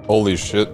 Holy shit.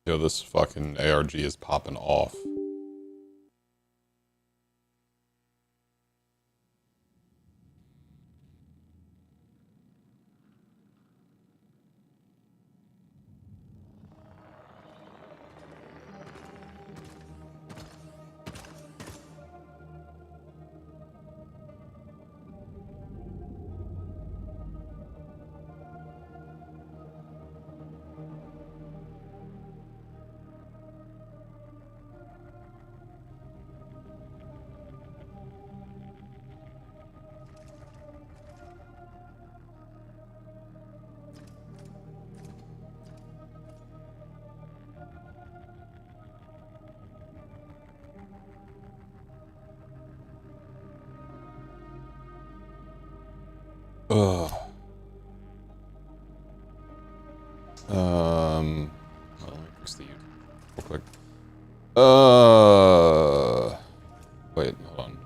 Yo, this fucking ARG is popping off. Ugh. Well, let me fix the YouTube real quick. Wait, hold on.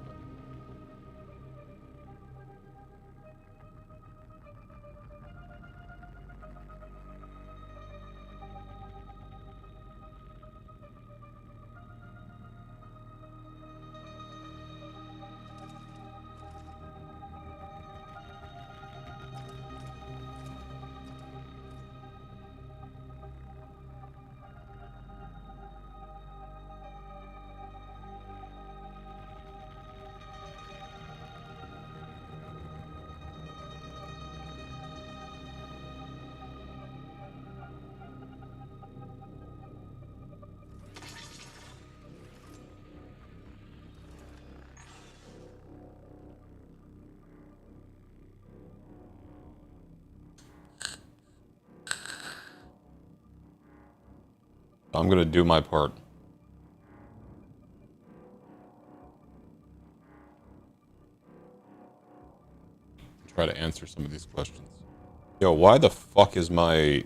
I'm gonna do my part. Try to answer some of these questions. Yo, why the fuck is my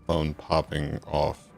phone popping off?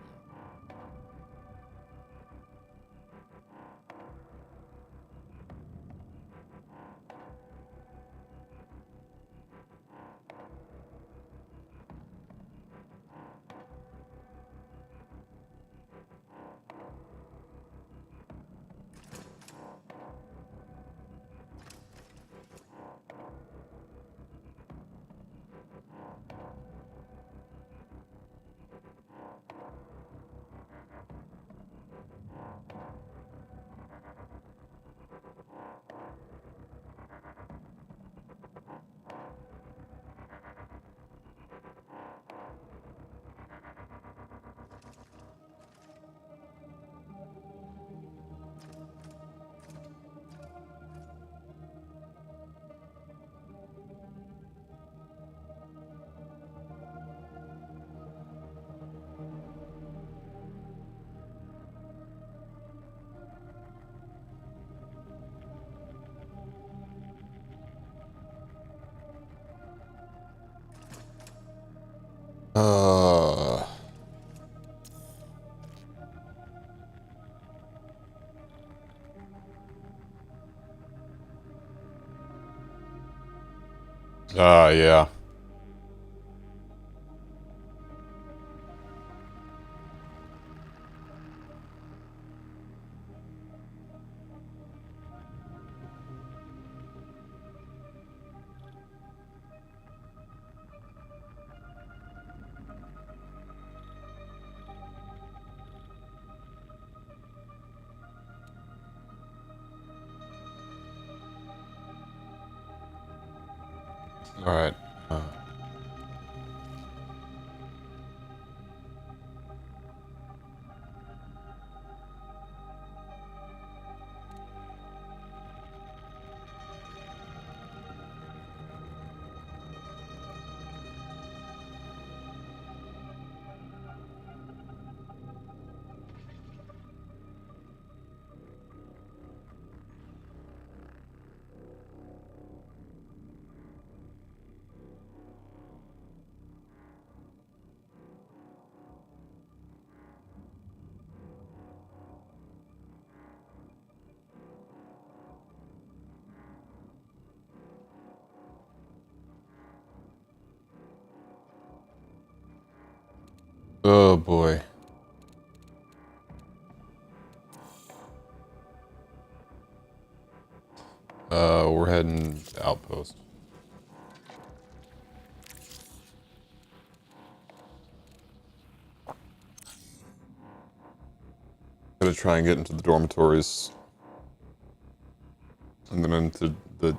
Uh, yeah. Alright. Oh boy. We're heading to Outpost. Gonna try and get into the dormitories. And then into the...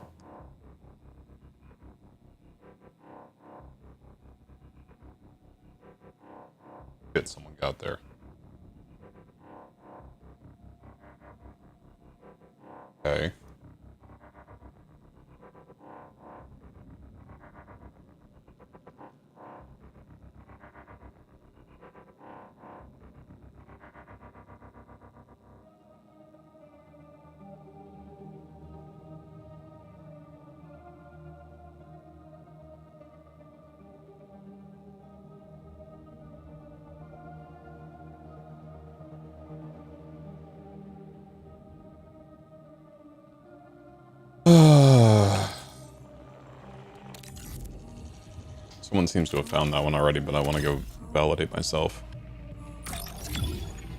Shit, someone got there. Okay. Someone seems to have found that one already, but I want to go validate myself.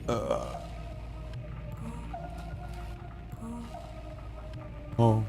Oh. Oh.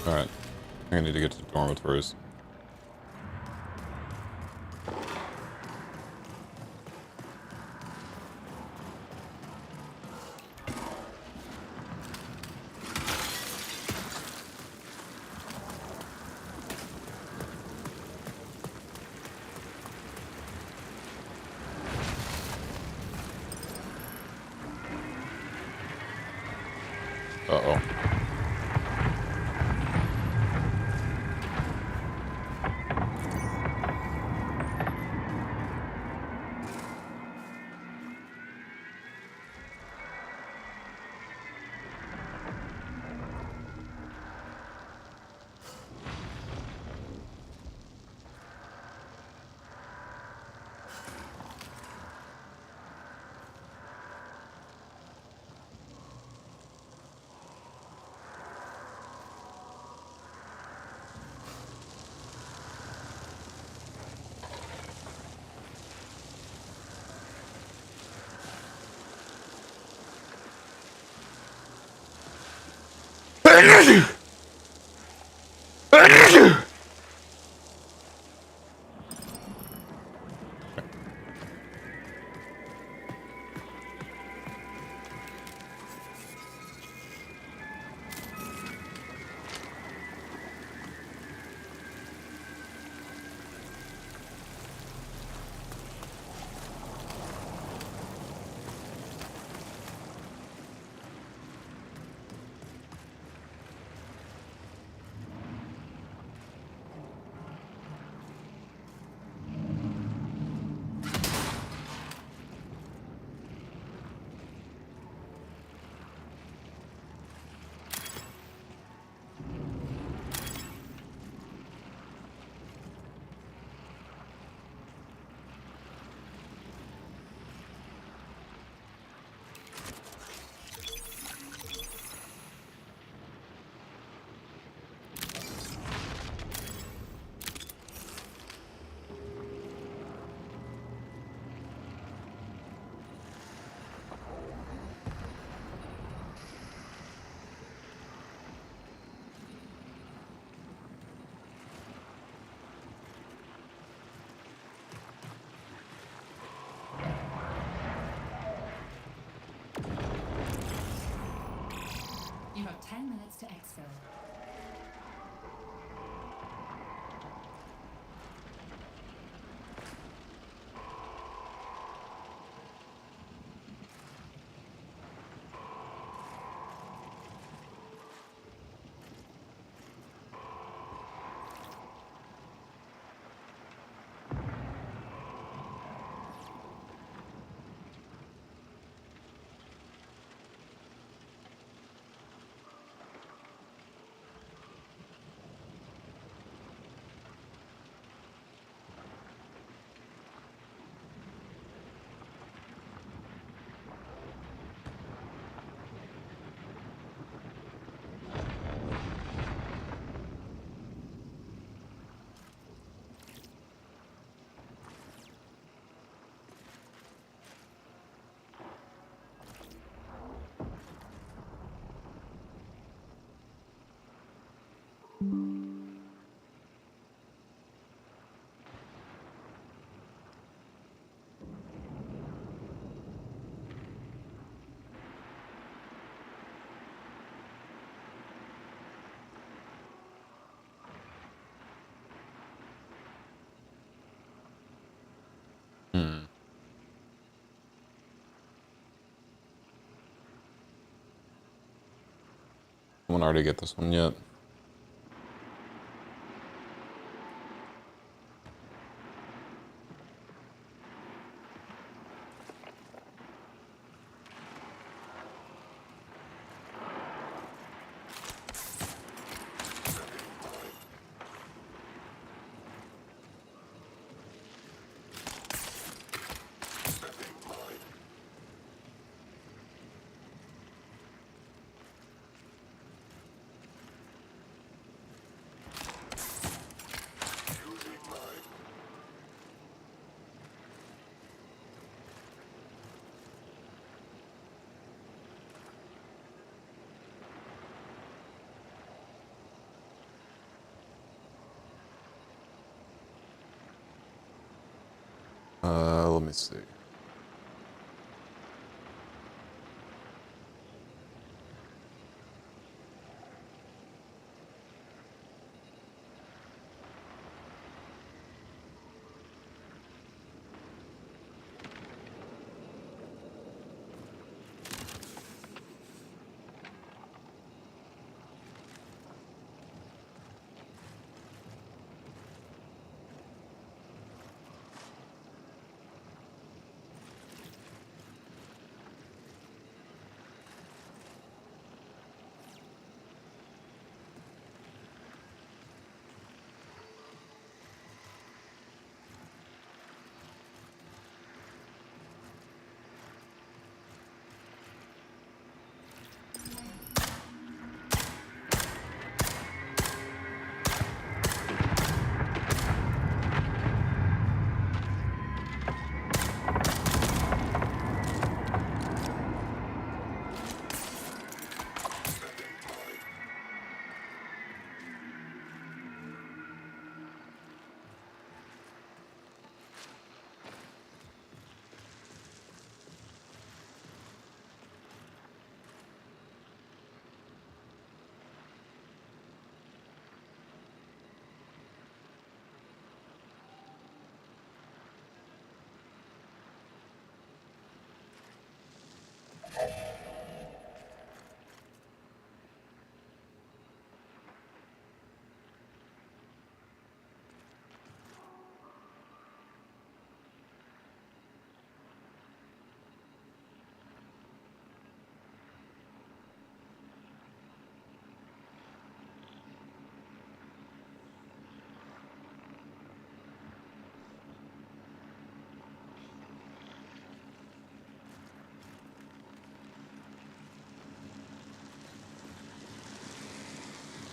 Alright. I think I need to get to the dormitories. Uh-oh. You have 10 minutes to exfil. Someone already get this one yet? Let me see.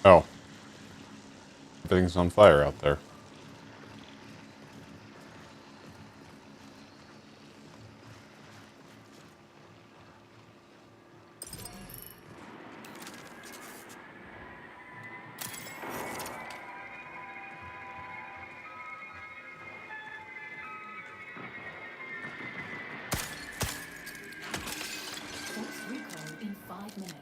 Oh. Everything's on fire out there. Force recall in 5 minutes.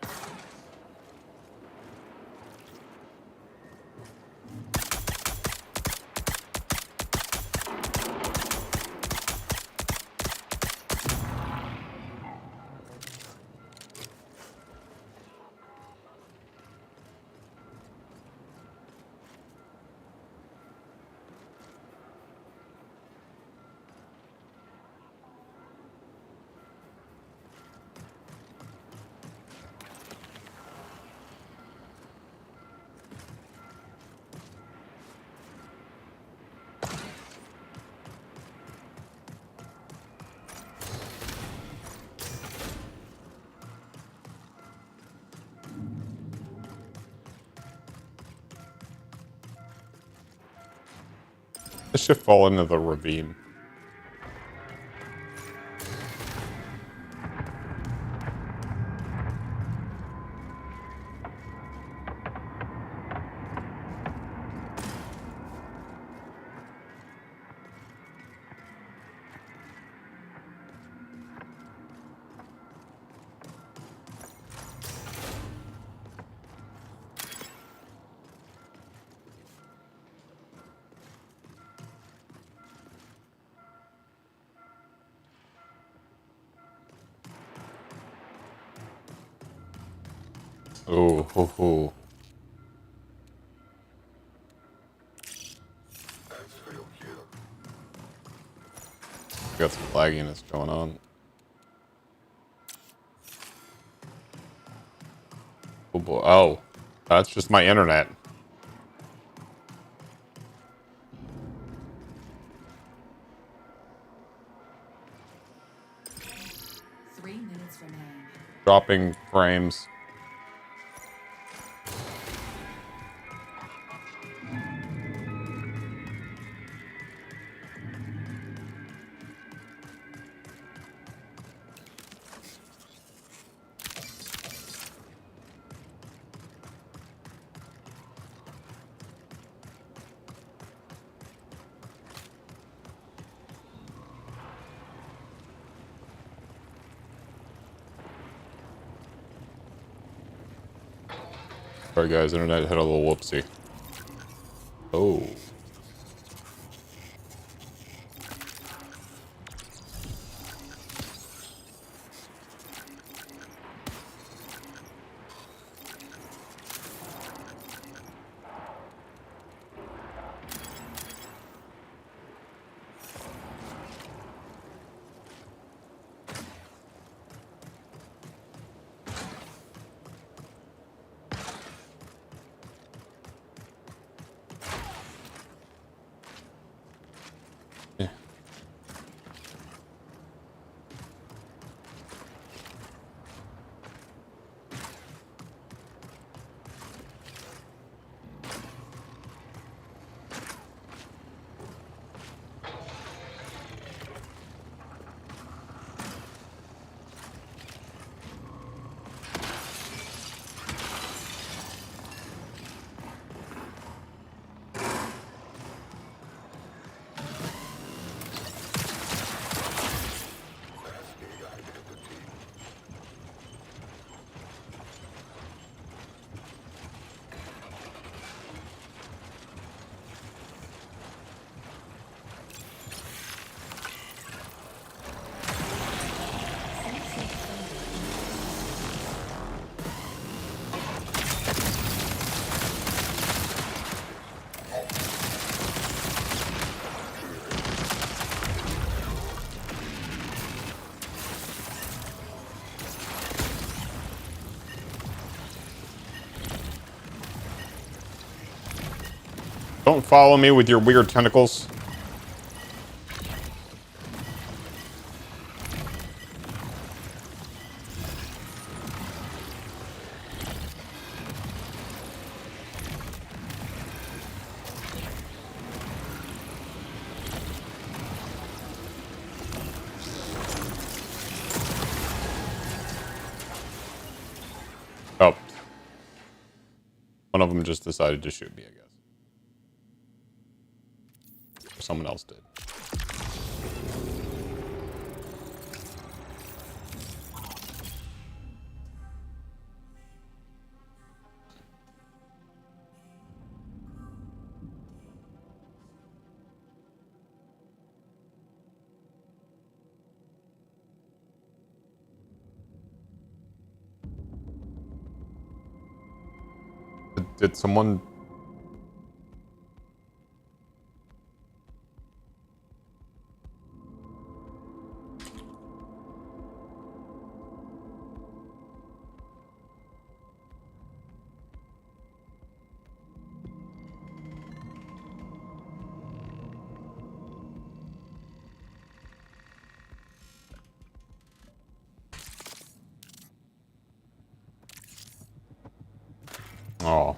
This should fall into the ravine. Oh, ho, ho. Got some lagginess going on. Oh boy. Oh, that's just my internet. Three minutes remain. Dropping frames. Sorry guys, internet had a little whoopsie. Oh. Yeah. Don't follow me with your weird tentacles. Oh. One of them just decided to shoot me, I guess. Or someone else did. Did someone... Oh.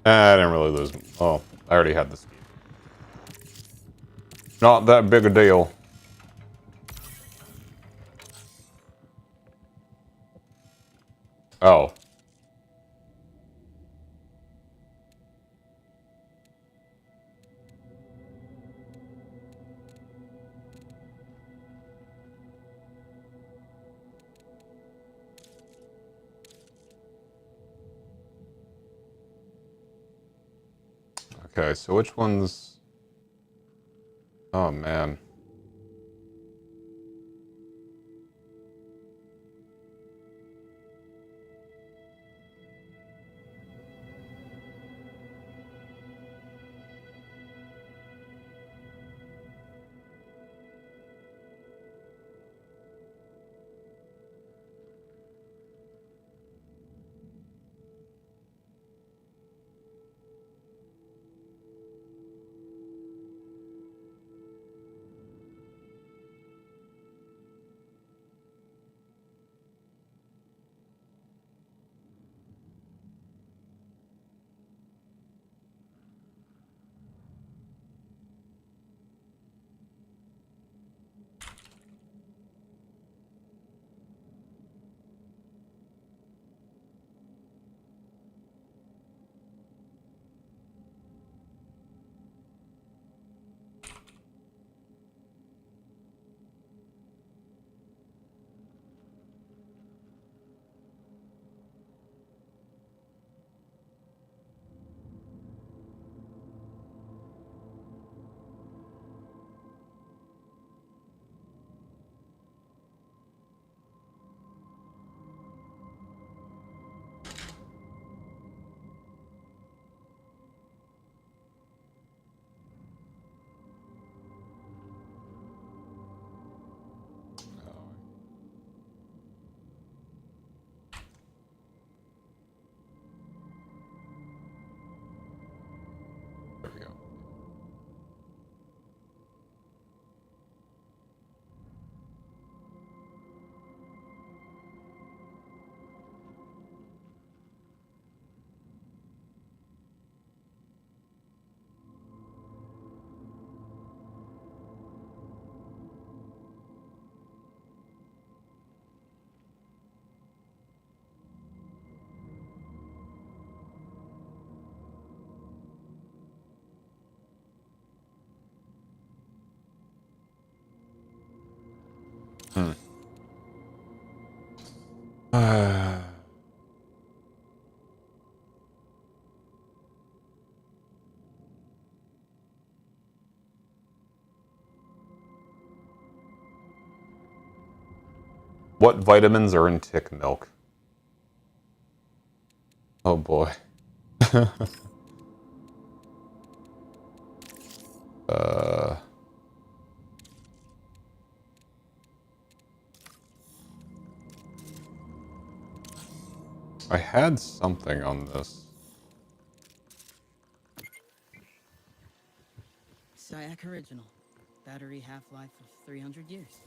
I didn't really lose. Oh, I already had this. Not that big a deal. Oh. Okay, so which one's... Oh, man. Hmm. What vitamins are in tick milk? Oh boy. uh, I had something on this. SIAC original. Battery half-life of 300 years.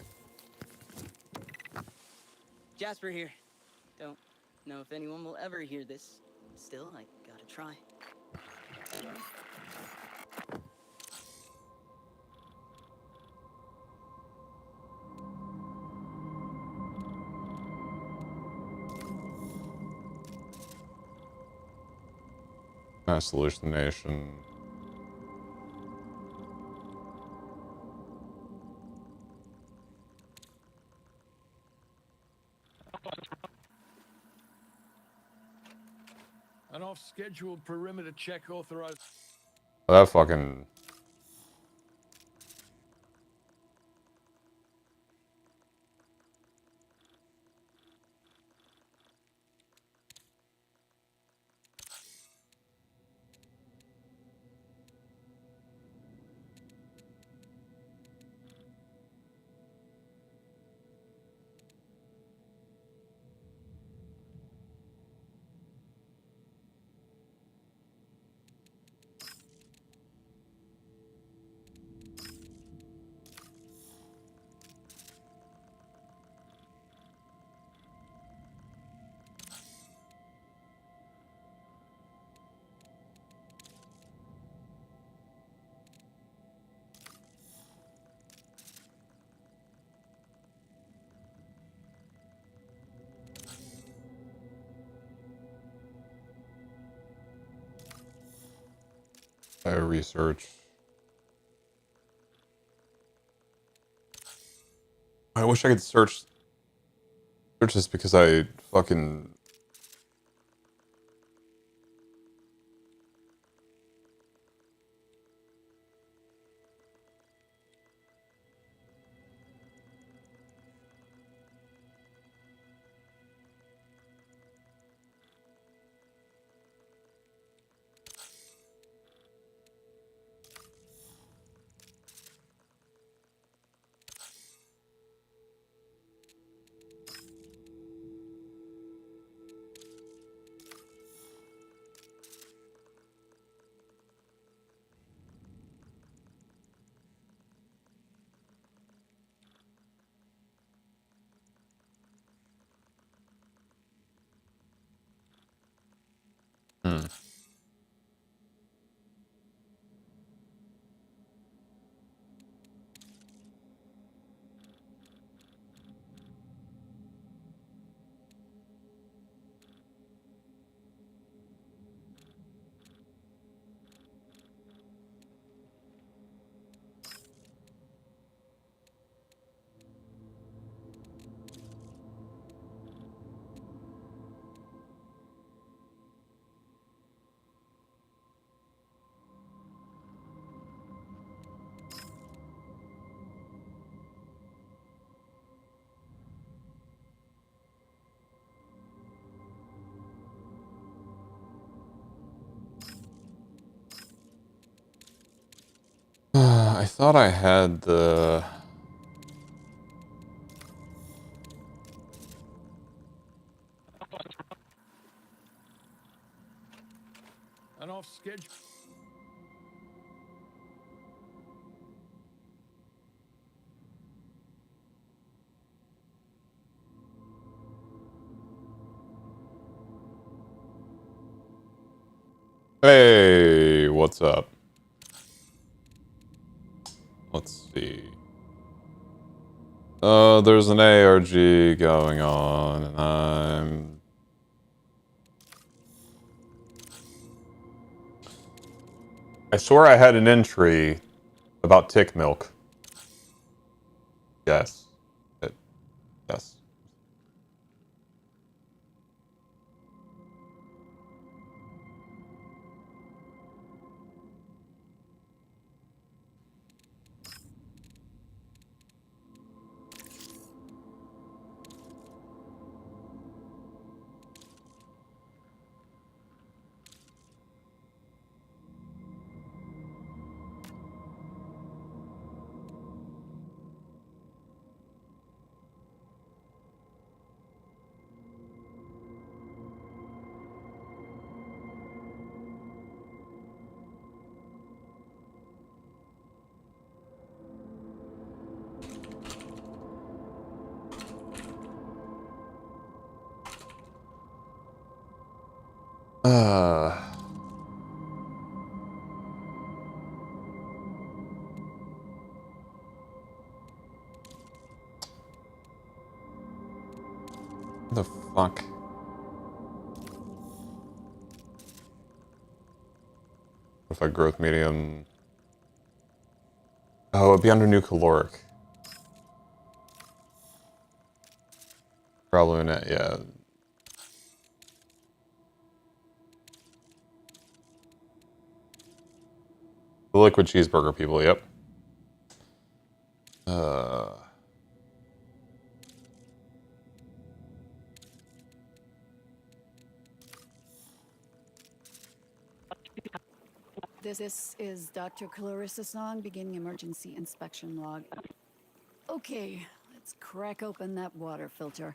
Jasper here. Don't know if anyone will ever hear this. Still, I gotta try. Mass hallucination. An off-schedule perimeter check authorized. That fucking... research. I wish I could search this because I fucking... Hmm. I thought I had the... An off-schedule. Hey, what's up? Let's see. There's an ARG going on, and I swear I had an entry about tick milk. Yes. Yes. The fuck? If I growth medium. Oh, it'd be under new caloric. Probably not, yeah. The liquid cheeseburger people, yep. This is Dr. Clarissa Song beginning emergency inspection log. Okay, let's crack open that water filter.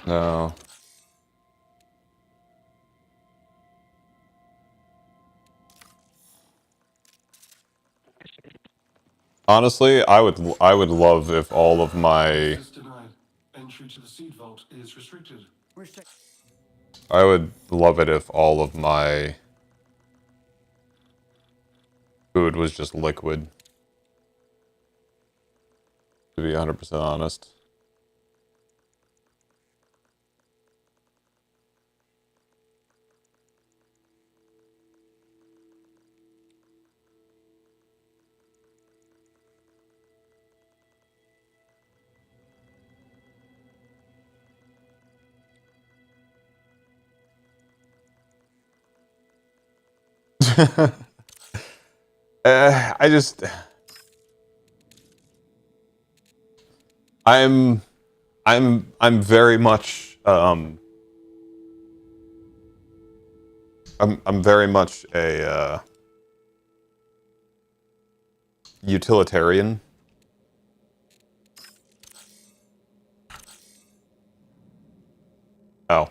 No. Honestly, I would love if all of my Access denied. Entry to the seed vault is restricted. I would love it if all of my food was just liquid. To be 100% honest. I just I'm very much I'm very much a utilitarian. Oh.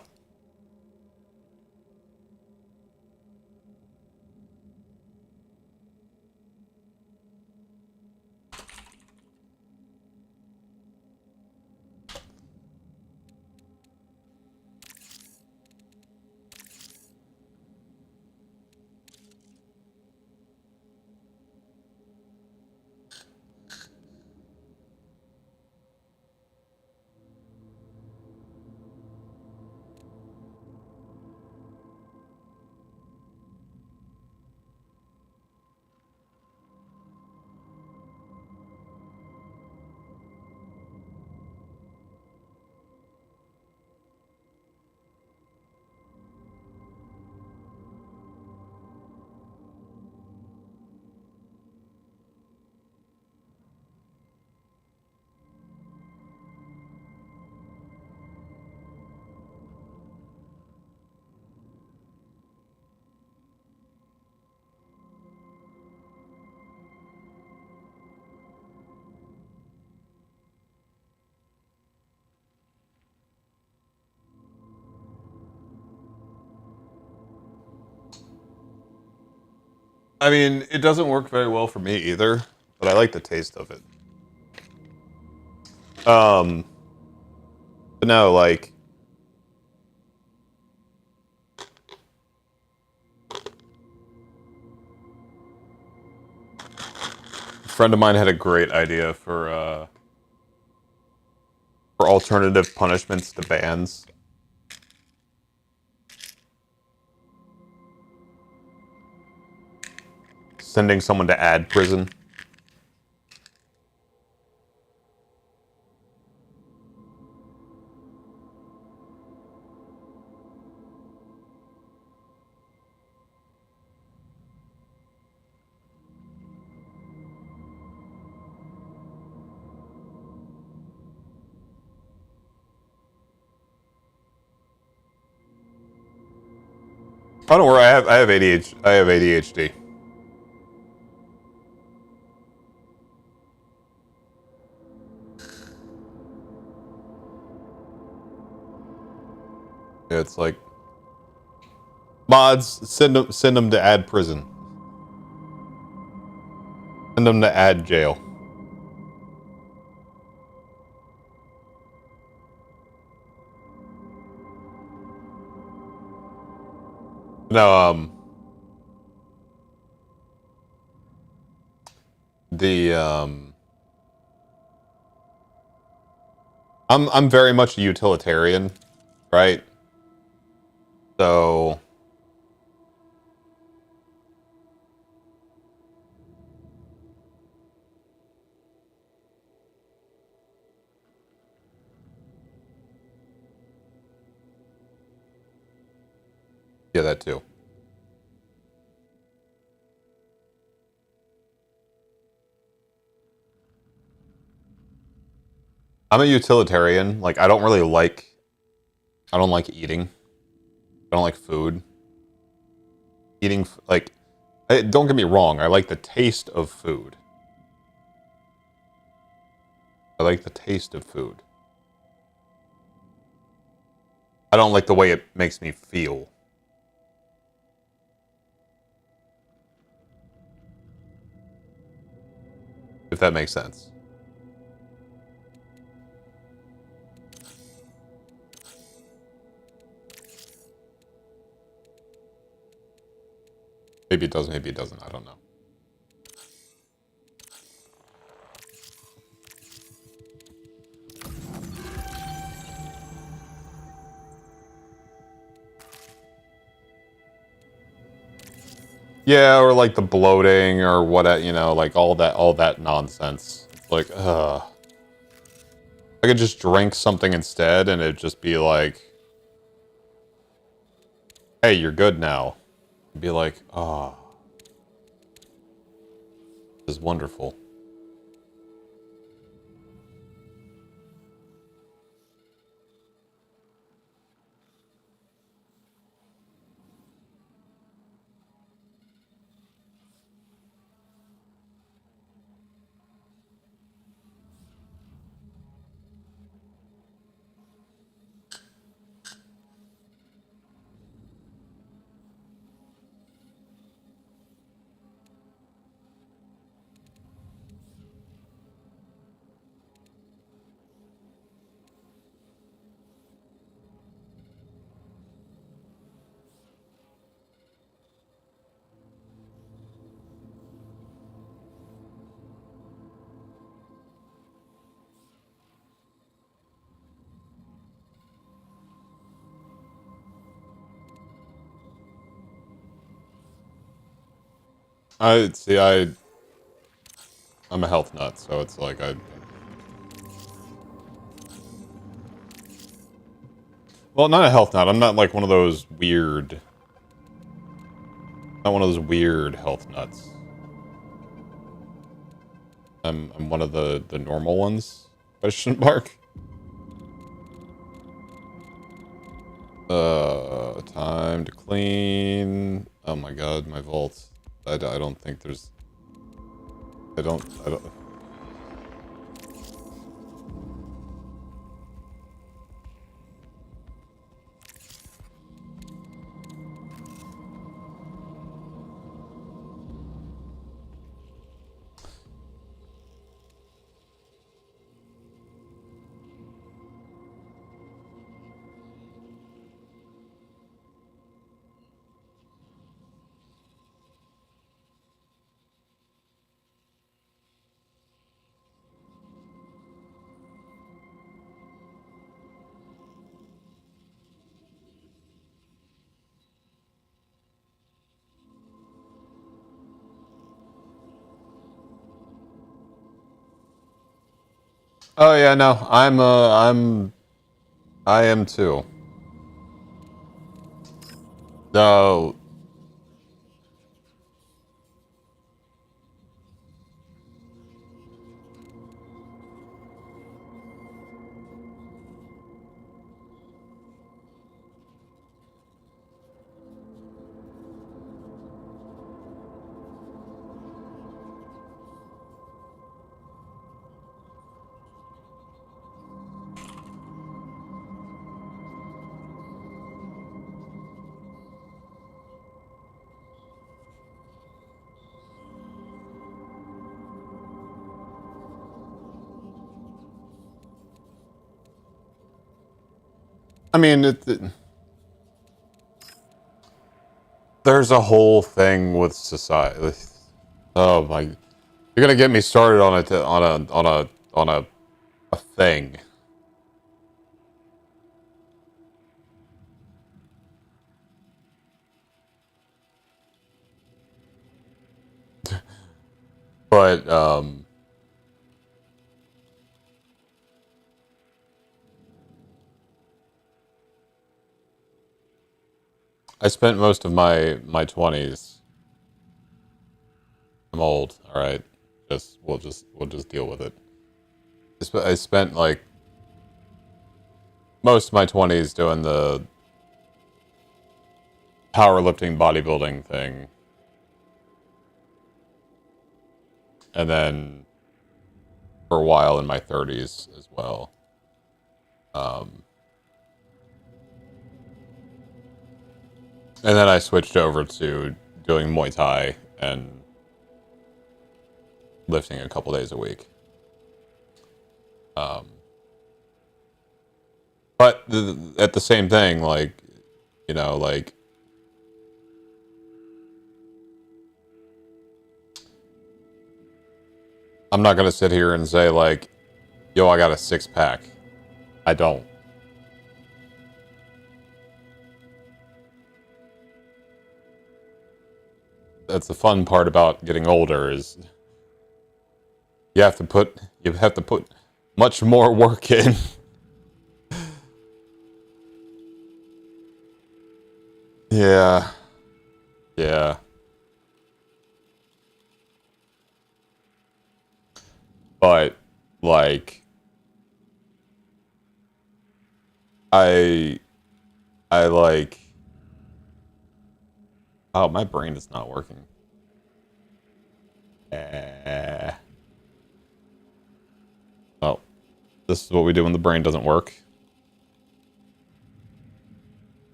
I mean, it doesn't work very well for me either, but I like the taste of it. But no, like a friend of mine had a great idea for alternative punishments to bans. sending someone to ad prison. Oh, don't worry. I have ADHD. I have ADHD. Yeah, it's like mods. Send them to ad prison. Send them to ad jail. No, I'm very much a utilitarian, right? So yeah, that too. I'm a utilitarian. Like I don't like eating. I don't like food. Eating like don't get me wrong, I like the taste of food. I like the taste of food. I don't like the way it makes me feel. If that makes sense. Maybe it does, maybe it doesn't. I don't know. Yeah, or like the bloating or what, you know, like all that nonsense. It's like, I could just drink something instead and it'd just be like, hey, you're good now. It'd be like, oh, this is wonderful. I'm a health nut, so it's like well, not a health nut. I'm not like one of those weird, not one of those weird health nuts. I'm one of the normal ones. Question mark. Time to clean. Oh my god, my vault. I don't think there's. I don't. Oh yeah, no, I am too. No. I mean, there's a whole thing with society. Oh my! You're gonna get me started on a thing. But I spent most of my 20s. I'm old. All right, we'll just deal with it. I spent like most of my 20s doing the powerlifting bodybuilding thing, and then for a while in my 30s as well. Um, and then I switched over to doing Muay Thai and lifting a couple days a week. Um, but at the same thing, like, you know, like, I'm not gonna sit here and say like, yo, I got a 6-pack. I don't. That's the fun part about getting older is you have to put much more work in. Yeah. Yeah. But like I I like oh, my brain is not working. Well, this is what we do when the brain doesn't work.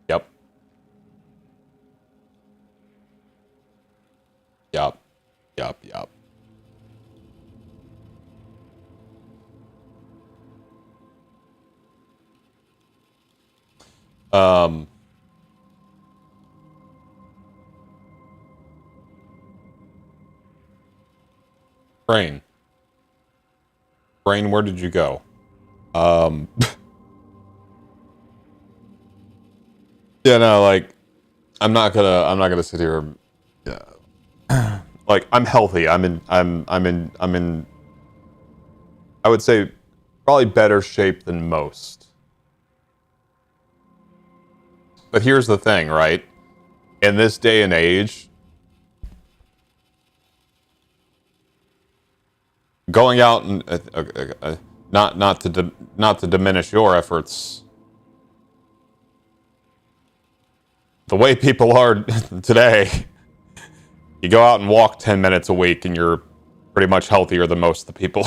Yep. Yep. Yep. Yep. Um, brain. Brain, where did you go? Um, yeah, no, like, I'm not gonna sit here. Yeah, like, I'm healthy. I'm in, I would say, probably better shape than most. But here's the thing, right? In this day and age, going out and not to diminish your efforts. The way people are today, you go out and walk 10 minutes a week, and you're pretty much healthier than most of the people.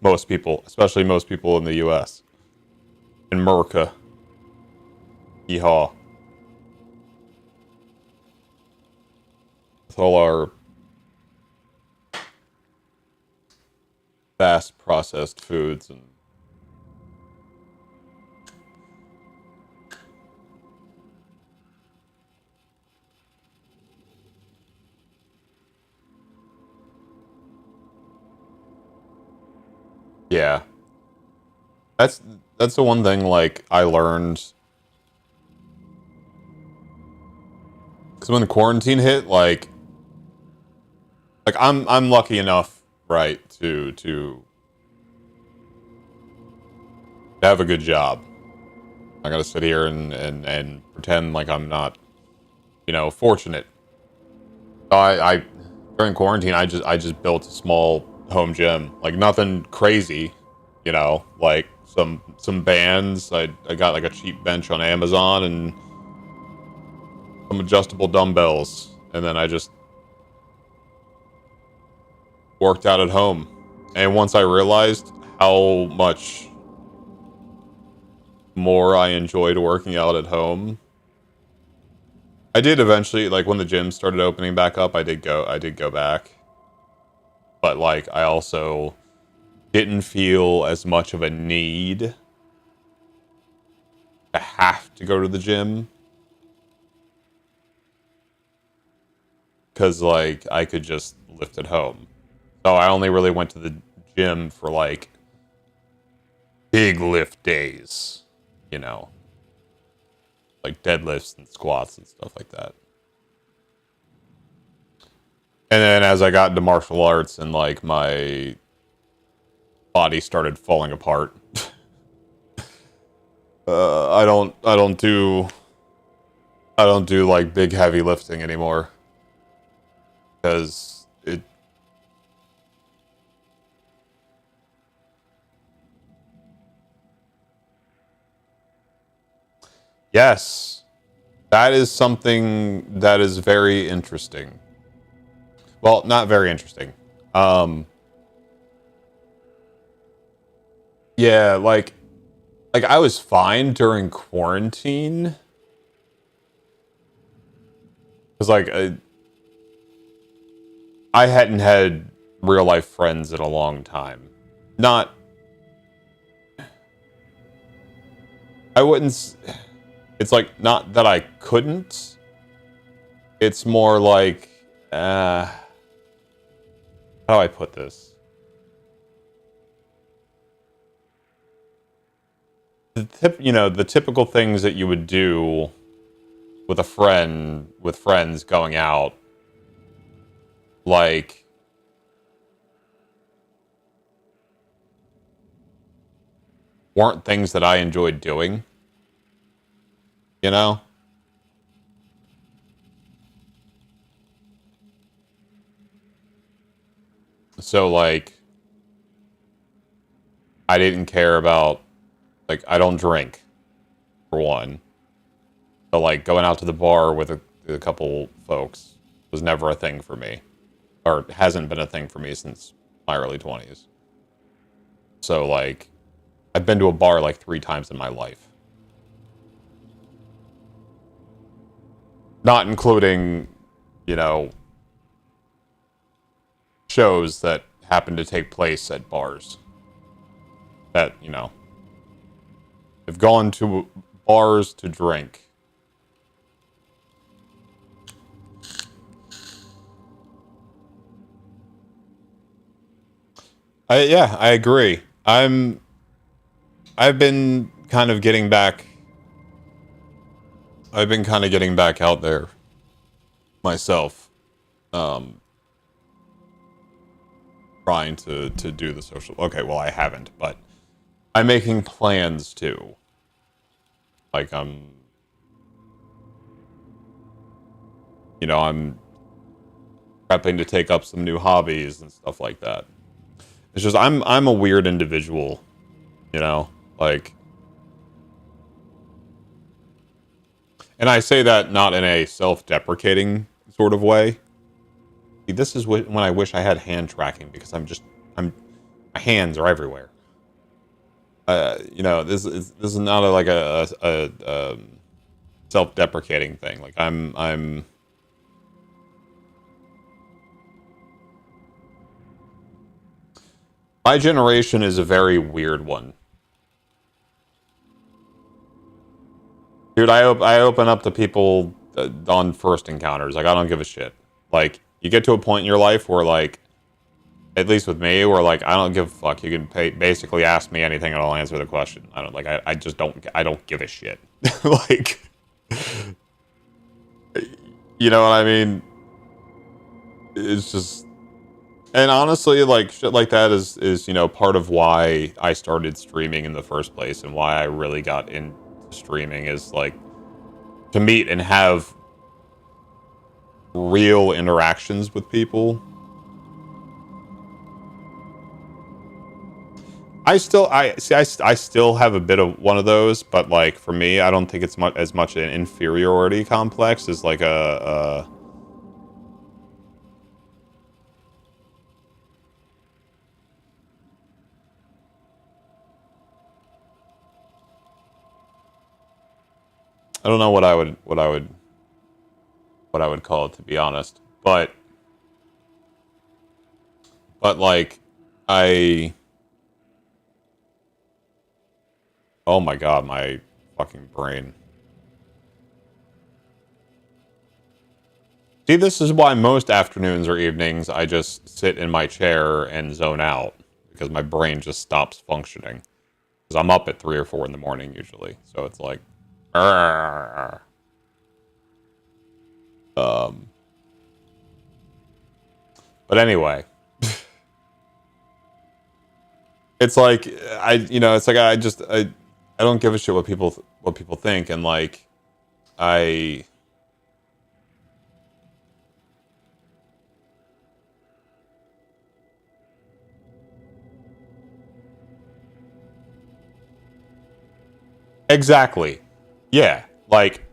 Most people, especially most people in the U.S. In America. Yeehaw. With all our fast processed foods and yeah. That's the one thing like I learned because when the quarantine hit, like like I'm lucky enough, right, to have a good job. I gotta sit here and pretend like I'm not, fortunate. I during quarantine I just built a small home gym, like nothing crazy, like some bands. I got like a cheap bench on Amazon and some adjustable dumbbells, and then I just worked out at home. And once I realized how much more I enjoyed working out at home, I did eventually, like when the gym started opening back up, I did go back. But like I also didn't feel as much of a need to have to go to the gym, because like I could just lift at home. So I only really went to the gym for like big lift days, like deadlifts and squats and stuff like that. And then as I got into martial arts and like my body started falling apart, I don't do like big heavy lifting anymore, because yes, that is something that is very interesting. Well, not very interesting. Yeah, like I was fine during quarantine, because like I hadn't had real life friends in a long time. Not, I wouldn't. It's like not that I couldn't. It's more like, how do I put this? The typical things that you would do with a friend, with friends going out, like weren't things that I enjoyed doing, So like I didn't care about, like I don't drink, for one. So like going out to the bar with a couple folks was never a thing for me, or hasn't been a thing for me since my early 20s. So like I've been to a bar like 3 times in my life. Not including, shows that happen to take place at bars. That, have gone to bars to drink. Yeah, I agree. I've been kind of getting back. I've been kind of getting back out there myself. Trying to do the social. Okay, well I haven't, but I'm making plans to. Like I'm prepping to take up some new hobbies and stuff like that. It's just I'm a weird individual, like, and I say that not in a self-deprecating sort of way. See, this is when I wish I had hand tracking, because my hands are everywhere. This is not like a self-deprecating thing. Like I'm my generation is a very weird one. Dude, I open up to people on first encounters. Like, I don't give a shit. Like, you get to a point in your life where, like, at least with me, where, like, I don't give a fuck. You can basically ask me anything and I'll answer the question. I don't, like, I just don't, I don't give a shit. Like, you know what I mean? It's just, And honestly, like shit like that is you know part of why I started streaming in the first place and why I really got into streaming is like to meet and have real interactions with people. I still have a bit of one of those, but like for me, I don't think it's as much an inferiority complex as like a I don't know what I would call it, to be honest. But like I oh my god, my fucking brain. See, this is why most afternoons or evenings I just sit in my chair and zone out because my brain just stops functioning. Because I'm up at 3 or 4 in the morning usually, so it's like, "Arr." um. But anyway, it's like it's like I don't give a shit what people think, and like I exactly, yeah, like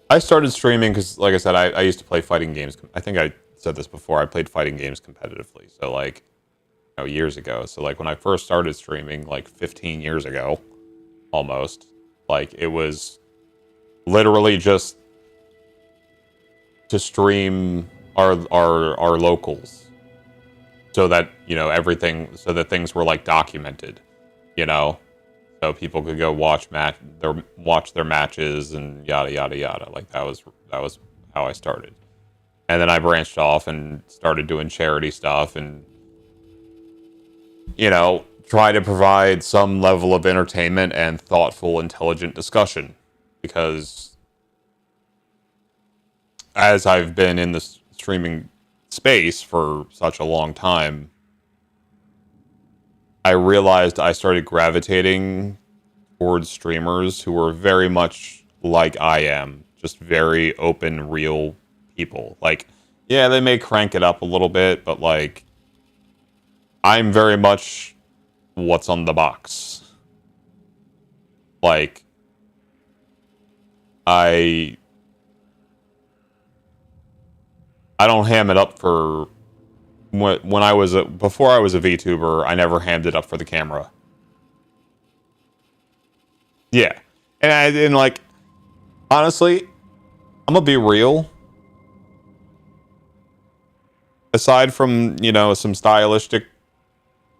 I started streaming because, like I said, I used to play fighting games. I think I said this before. I played fighting games competitively, so like years ago. So like when I first started streaming, like 15 years ago, almost, like it was literally just to stream our locals, so that so that things were like documented, you know, so people could go watch their matches and yada yada yada. Like that was how I started, and then I branched off and started doing charity stuff and try to provide some level of entertainment and thoughtful, intelligent discussion. Because as I've been in the streaming space for such a long time, I realized I started gravitating towards streamers who were very much like I am, just very open, real people. Like, yeah, they may crank it up a little bit, but like, I'm very much what's on the box. Like, I don't ham it up for when I was before I was a VTuber. I never hammed it up for the camera. Yeah, and like honestly, I'm gonna be real. Aside from some stylistic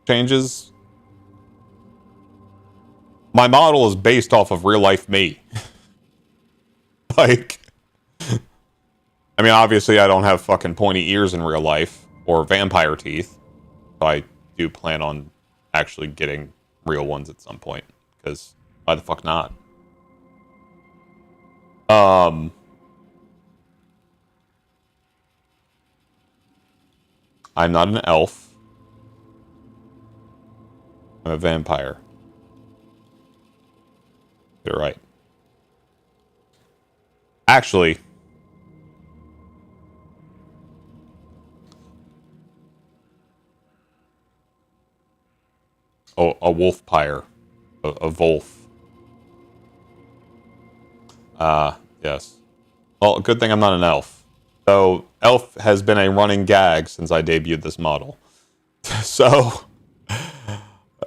changes, my model is based off of real life me. Like, I mean, obviously, I don't have fucking pointy ears in real life or vampire teeth. So I do plan on actually getting real ones at some point. Because why the fuck not? I'm not an elf. I'm a vampire. You're right. Actually, a wolf pyre. A wolf. Yes. Well, good thing I'm not an elf. So, elf has been a running gag since I debuted this model. So,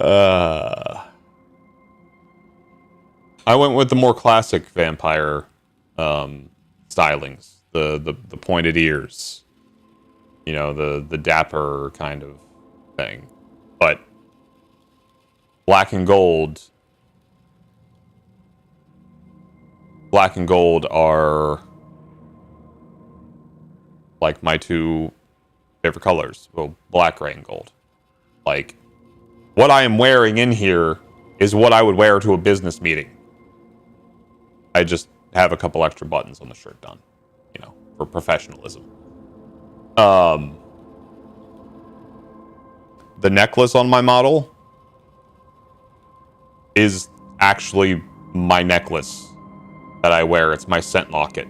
I went with the more classic vampire stylings. The pointed ears. The dapper kind of thing. But black and gold are like my two favorite colors. Well, black, gray, and gold. Like, what I am wearing in here is what I would wear to a business meeting. I just have a couple extra buttons on the shirt done, for professionalism. the necklace on my model is actually my necklace that I wear. It's my scent locket.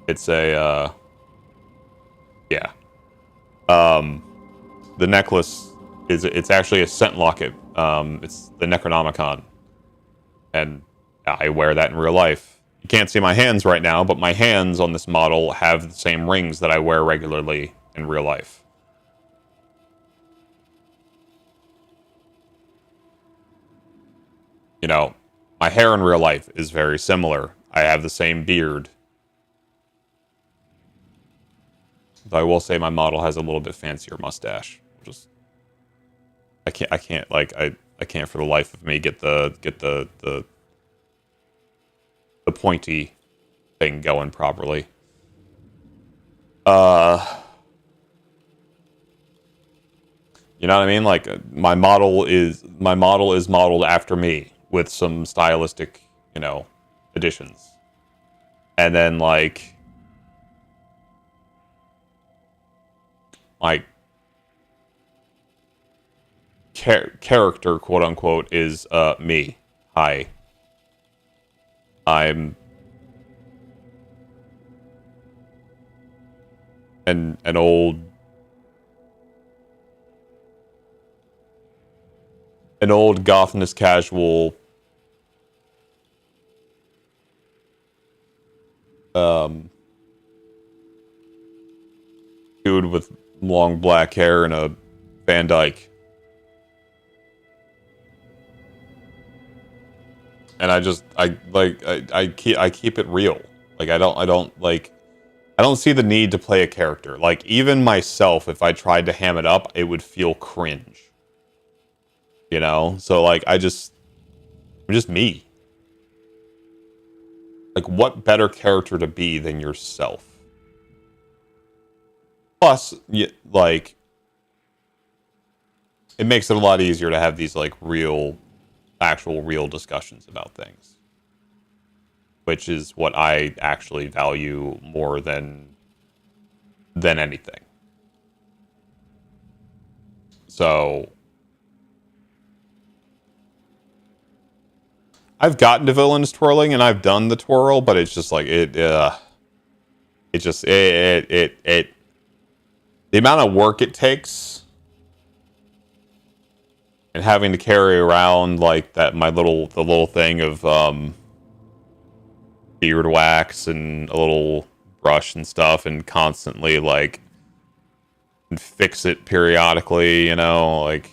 It's a, yeah. The necklace it's actually a scent locket. It's the Necronomicon. And I wear that in real life. You can't see my hands right now, but my hands on this model have the same rings that I wear regularly in real life. You know, my hair in real life is very similar. I have the same beard. Though I will say my model has a little bit fancier mustache. Just I can't for the life of me get the pointy thing going properly. You know what I mean? Like my model is modeled after me with some stylistic, you know, additions. And then like my character, quote unquote, is me. Hi. I'm an old Gothness casual dude with long black hair and a Van Dyke. And I keep it real. Like I don't see the need to play a character. Like even myself, if I tried to ham it up, it would feel cringe. You know? So like I'm just me. Like what better character to be than yourself? Plus, like it makes it a lot easier to have these like actual real discussions about things, which is what I actually value more than anything. So I've gotten to villains twirling and I've done the twirl, but it's just like the amount of work it takes and having to carry around like the little thing of beard wax and a little brush and stuff, and constantly like fix it periodically, you know, like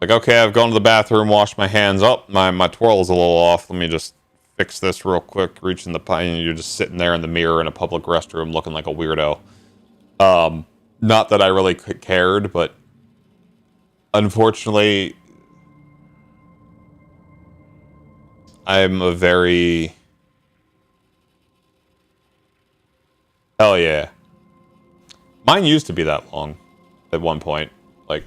okay, I've gone to the bathroom, washed my hands up, my twirl's a little off, let me just fix this real quick, reach in the pine, and you're just sitting there in the mirror in a public restroom looking like a weirdo. Not that I really cared, but unfortunately, I'm a very... Hell yeah. Mine used to be that long at one point. Like,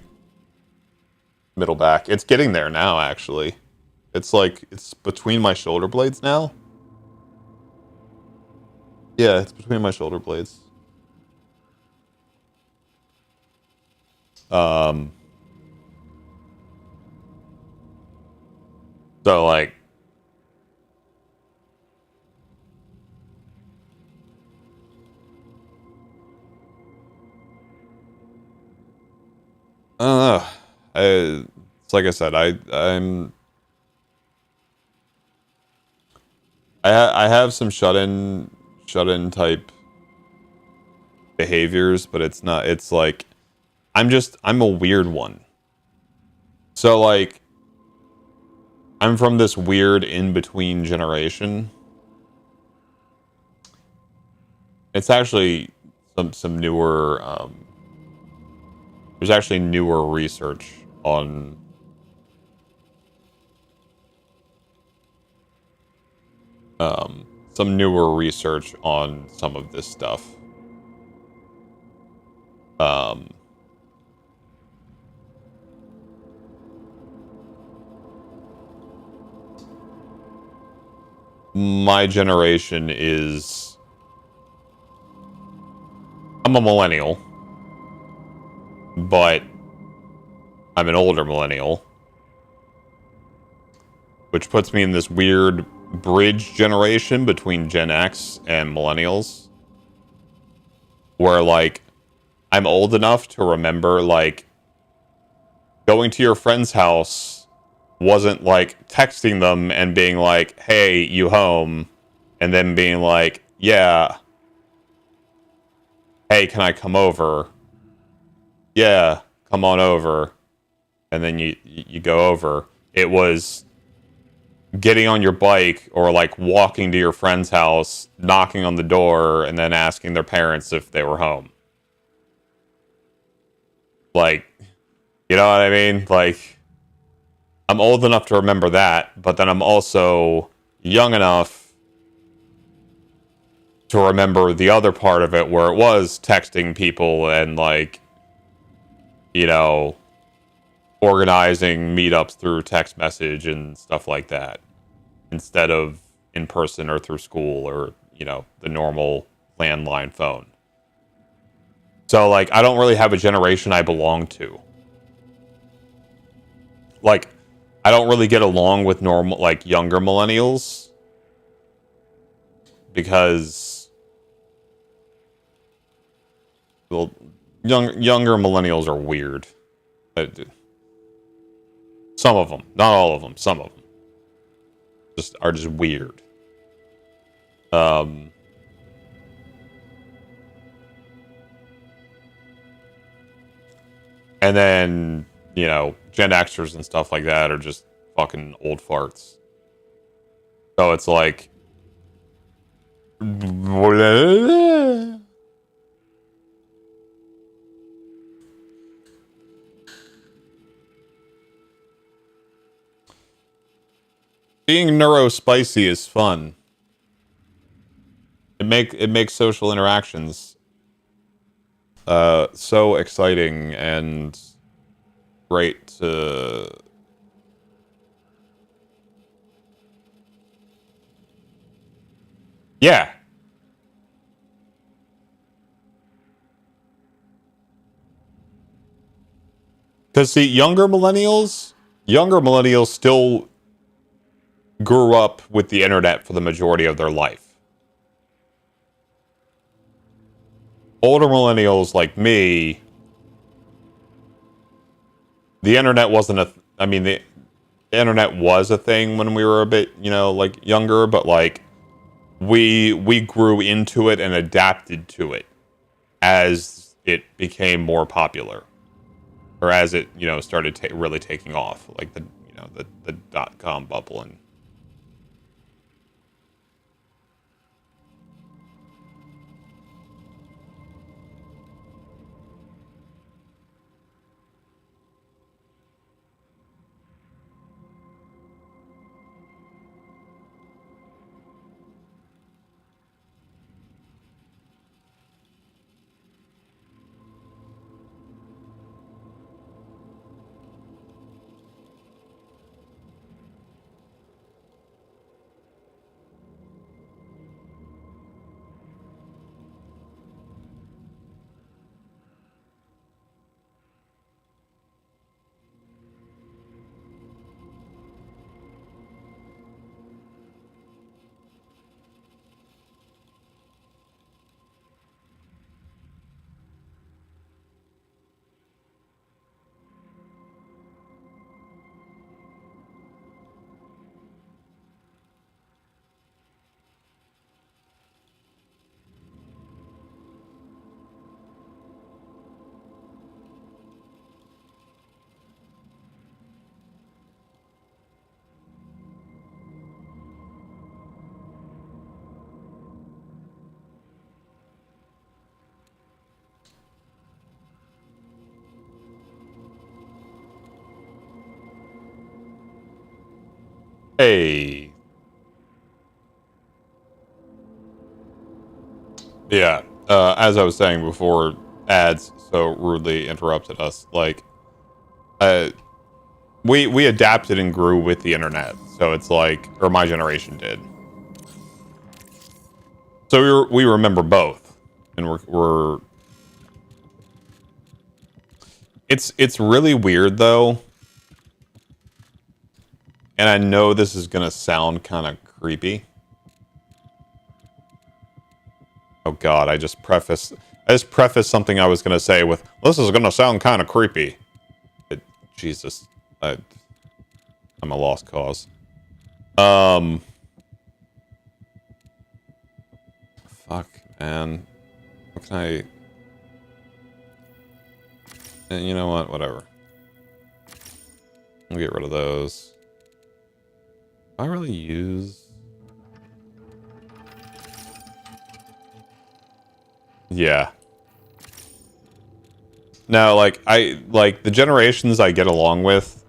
middle back. It's getting there now, actually. It's like, it's between my shoulder blades now. Yeah, it's between my shoulder blades. So, like... I don't know. It's like I said, I have some shut-in type behaviors, but it's not, it's like, I'm a weird one. So, like, I'm from this weird in-between generation. It's actually some newer, there's actually newer research on some of this stuff. My generation is... I'm a millennial. but I'm an older millennial, which puts me in this weird bridge generation between Gen X and millennials, where like I'm old enough to remember like going to your friend's house wasn't like texting them and being like, "Hey, you home?" and then being like, "Yeah, hey, can I come over?" "Yeah, come on over." And then you go over. It was getting on your bike or like walking to your friend's house, knocking on the door, and then asking their parents if they were home. Like, you know what I mean? Like, I'm old enough to remember that, but then I'm also young enough to remember the other part of it where it was texting people and like, you know, organizing meetups through text message and stuff like that instead of in person or through school or, you know, the normal landline phone. So like I don't really have a generation I belong to. Like I don't really get along with normal like younger millennials because well, younger millennials are weird. Some of them, not all of them, some of them are just weird. And then, you know, Gen Xers and stuff like that are just fucking old farts. So it's like being neurospicy is fun. It makes social interactions so exciting and great to yeah. Because see, younger millennials still grew up with the internet for the majority of their life. Older millennials like me, the internet wasn't I mean, the internet was a thing when we were a bit, you know, like younger, but like we grew into it and adapted to it as it became more popular, or as it, you know, started really taking off, like the, you know, the .com bubble. And hey, yeah, as I was saying before, ads so rudely interrupted us. Like, we adapted and grew with the internet, so it's like, or my generation did. So we remember both, and we're It's really weird though. And I know this is gonna sound kind of creepy. Oh god, I just prefaced something I was gonna say with, this is gonna sound kind of creepy. Jesus, I'm a lost cause. Fuck, man. What can I? You know what? Whatever. I'll get rid of those. Do I really use? Yeah. No, like the generations I get along with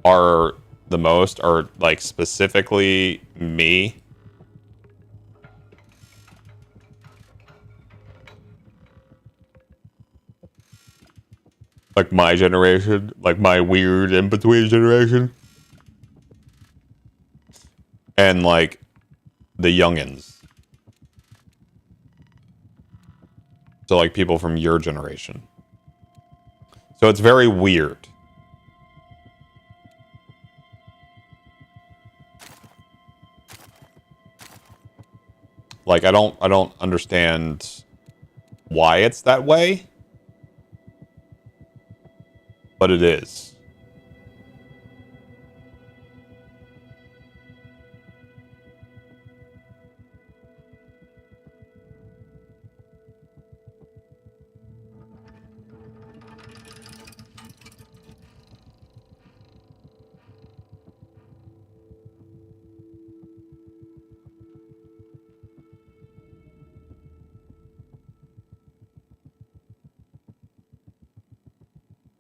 are the most are like specifically me. Like my generation, like my weird in-between generation. And like the youngins. So like people from your generation. So it's very weird. Like I don't understand why it's that way. But it is.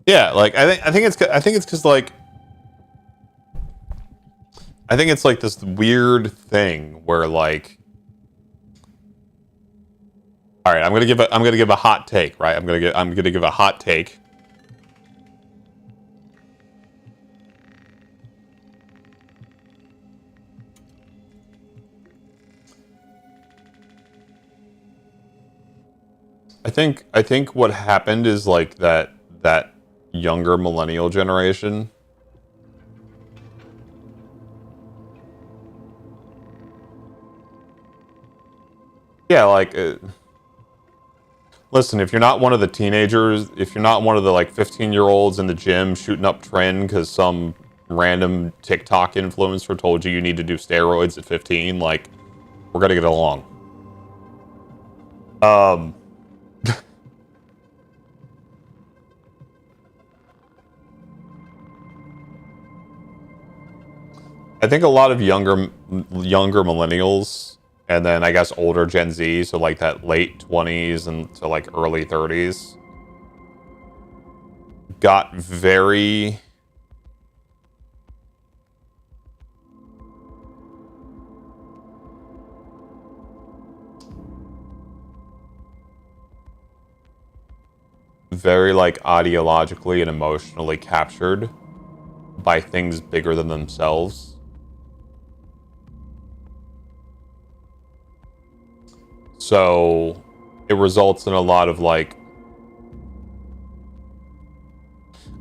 Yeah, like I think it's because like I think it's like this weird thing where like, all right, I'm gonna give a hot take, right? I'm gonna give a hot take. I think what happened is like that younger millennial generation. Yeah, like, listen, if you're not one of the teenagers, if you're not one of the like 15-year-olds in the gym shooting up trend because some random TikTok influencer told you need to do steroids at 15, like, we're gonna get along. I think a lot of younger millennials, and then I guess older Gen Z, so like that late 20s and to like early 30s, got very like ideologically and emotionally captured by things bigger than themselves. So it results in a lot of like,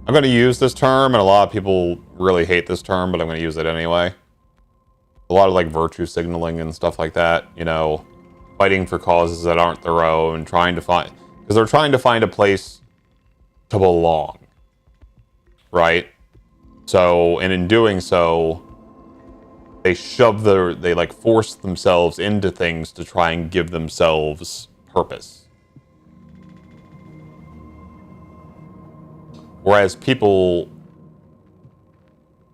I'm going to use this term, and a lot of people really hate this term, but I'm going to use it anyway. A lot of like virtue signaling and stuff like that, you know, fighting for causes that aren't their own, because they're trying to find a place to belong, right? So, and in doing so, they like force themselves into things to try and give themselves purpose. Whereas people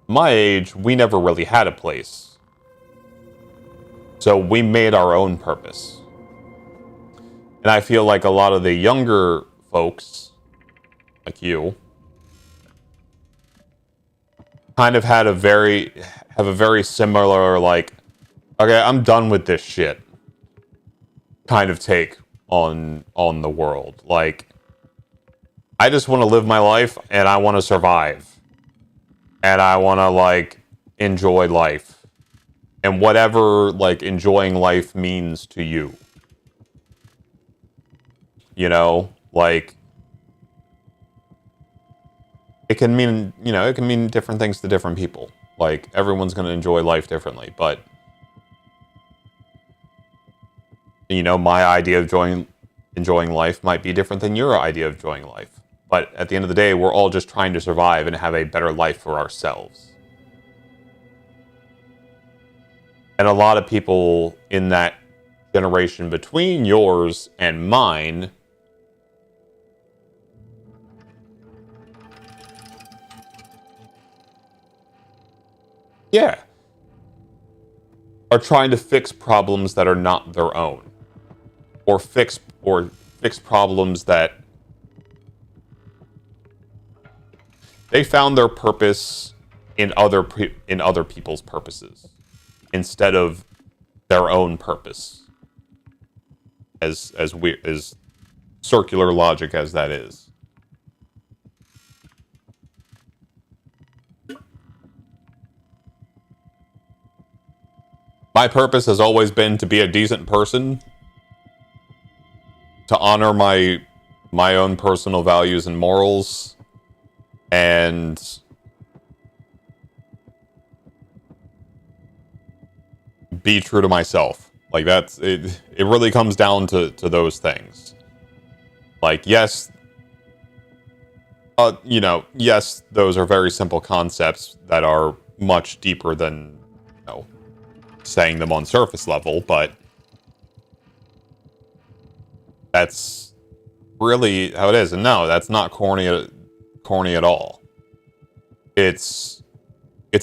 my age, we never really had a place. So we made our own purpose. And I feel like a lot of the younger folks, like you, kind of have a very similar, like, okay, I'm done with this shit kind of take on the world. Like, I just want to live my life and I want to survive. And I want to, like, enjoy life. And whatever, like, enjoying life means to you. You know? Like, it can mean, it can mean different things to different people. Like, everyone's going to enjoy life differently, but, my idea of enjoying life might be different than your idea of enjoying life. But at the end of the day, we're all just trying to survive and have a better life for ourselves. And a lot of people in that generation between yours and mine are trying to fix problems that are not their own, or fix problems that they found their purpose in other people's purposes instead of their own purpose. As circular logic as that is. My purpose has always been to be a decent person, to honor my own personal values and morals, and be true to myself. Like, that's it. It really comes down to those things. Like, yes, yes, those are very simple concepts that are much deeper than, saying them on surface level, but that's really how it is. And no, that's not corny at all. It's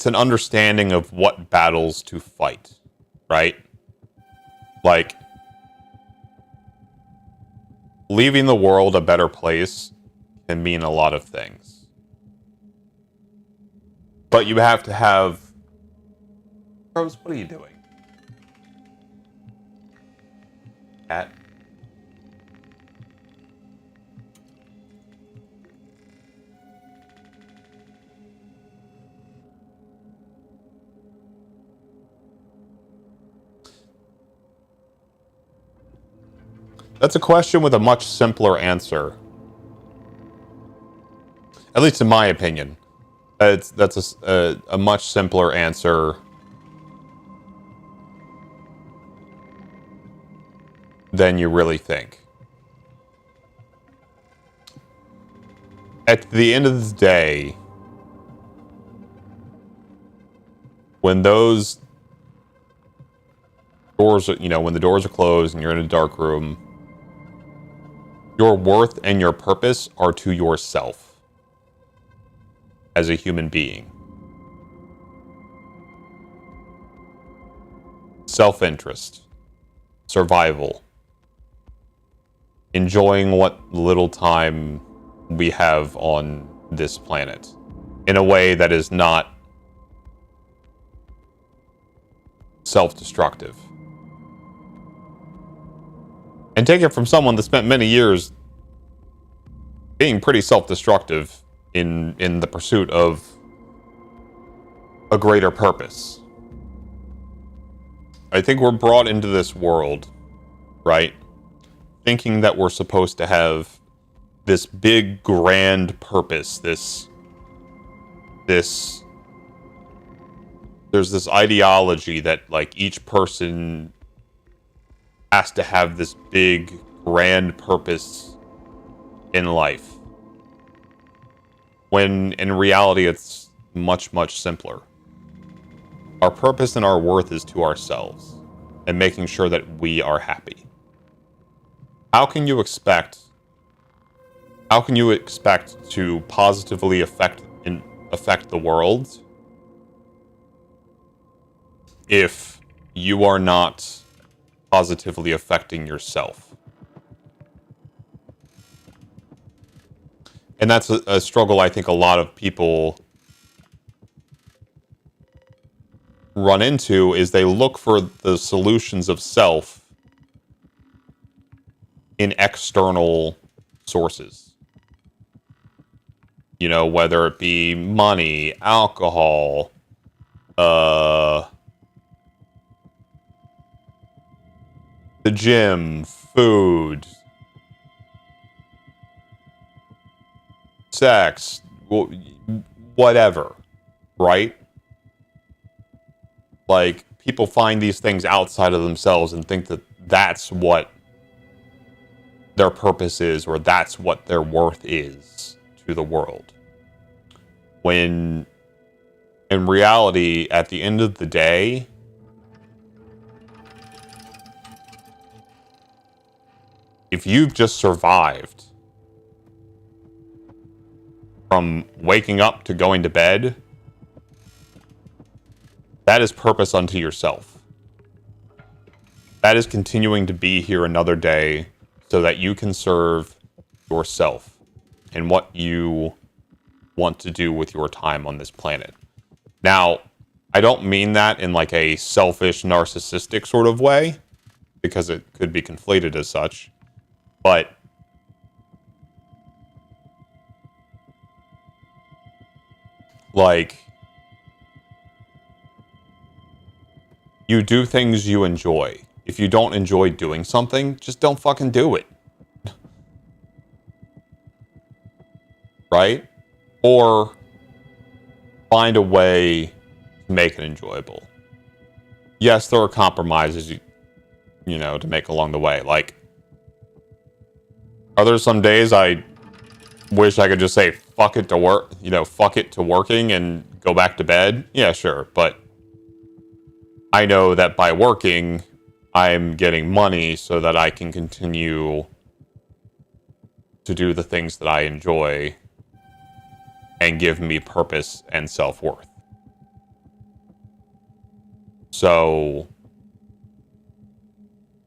an understanding of what battles to fight, right? Like, leaving the world a better place can mean a lot of things. But you have to have... Rose, what are you doing? Cat? That's a question with a much simpler answer. At least in my opinion. That's a much simpler answer than you really think. At the end of the day, when those doors, when the doors are closed and you're in a dark room, your worth and your purpose are to yourself as a human being. Self-interest, survival, enjoying what little time we have on this planet in a way that is not self-destructive. And take it from someone that spent many years being pretty self-destructive in the pursuit of a greater purpose. I think we're brought into this world, right, thinking that we're supposed to have this big, grand purpose, there's this ideology that, like, each person has to have this big, grand purpose in life. When in reality, it's much, much simpler. Our purpose and our worth is to ourselves and making sure that we are happy. How can you expect to positively affect the world if you are not positively affecting yourself? And that's a struggle I think a lot of people run into, is they look for the solutions of self in external sources. Whether it be money, alcohol, the gym, food, sex, whatever, right? Like, people find these things outside of themselves and think that that's what their purpose is, or that's what their worth is to the world. When in reality, at the end of the day, if you've just survived from waking up to going to bed, that is purpose unto yourself. That is continuing to be here another day so that you can serve yourself and what you want to do with your time on this planet. Now, I don't mean that in like a selfish, narcissistic sort of way, because it could be conflated as such, but like, you do things you enjoy. If you don't enjoy doing something, just don't fucking do it. Right? Or find a way to make it enjoyable. Yes, there are compromises you know, to make along the way. Like, are there some days I wish I could just say fuck it to work, you know, fuck it to working and go back to bed? Yeah, sure. But I know that by working, I'm getting money so that I can continue to do the things that I enjoy and give me purpose and self-worth. So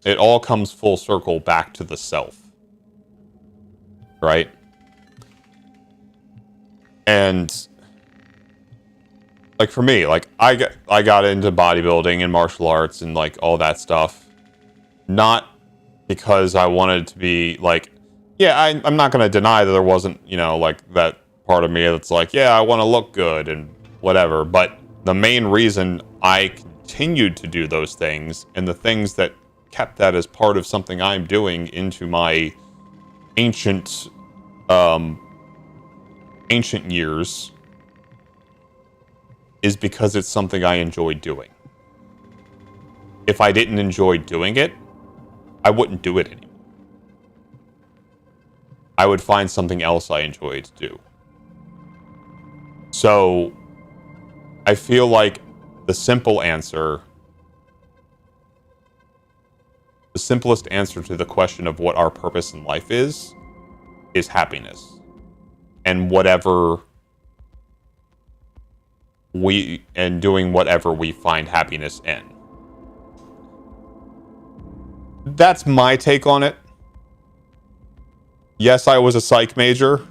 it all comes full circle back to the self, right? And like for me, like I got into bodybuilding and martial arts and like all that stuff, not because I wanted to be like, yeah, I'm not going to deny that there wasn't, you know, like that part of me that's like, yeah, I want to look good and whatever. But the main reason I continued to do those things, and the things that kept that as part of something I'm doing into my ancient years, is because it's something I enjoy doing. If I didn't enjoy doing it, I wouldn't do it anymore. I would find something else I enjoy to do. So I feel like the simplest answer to the question of what our purpose in life is happiness. And doing whatever we find happiness in. That's my take on it. Yes, I was a psych major.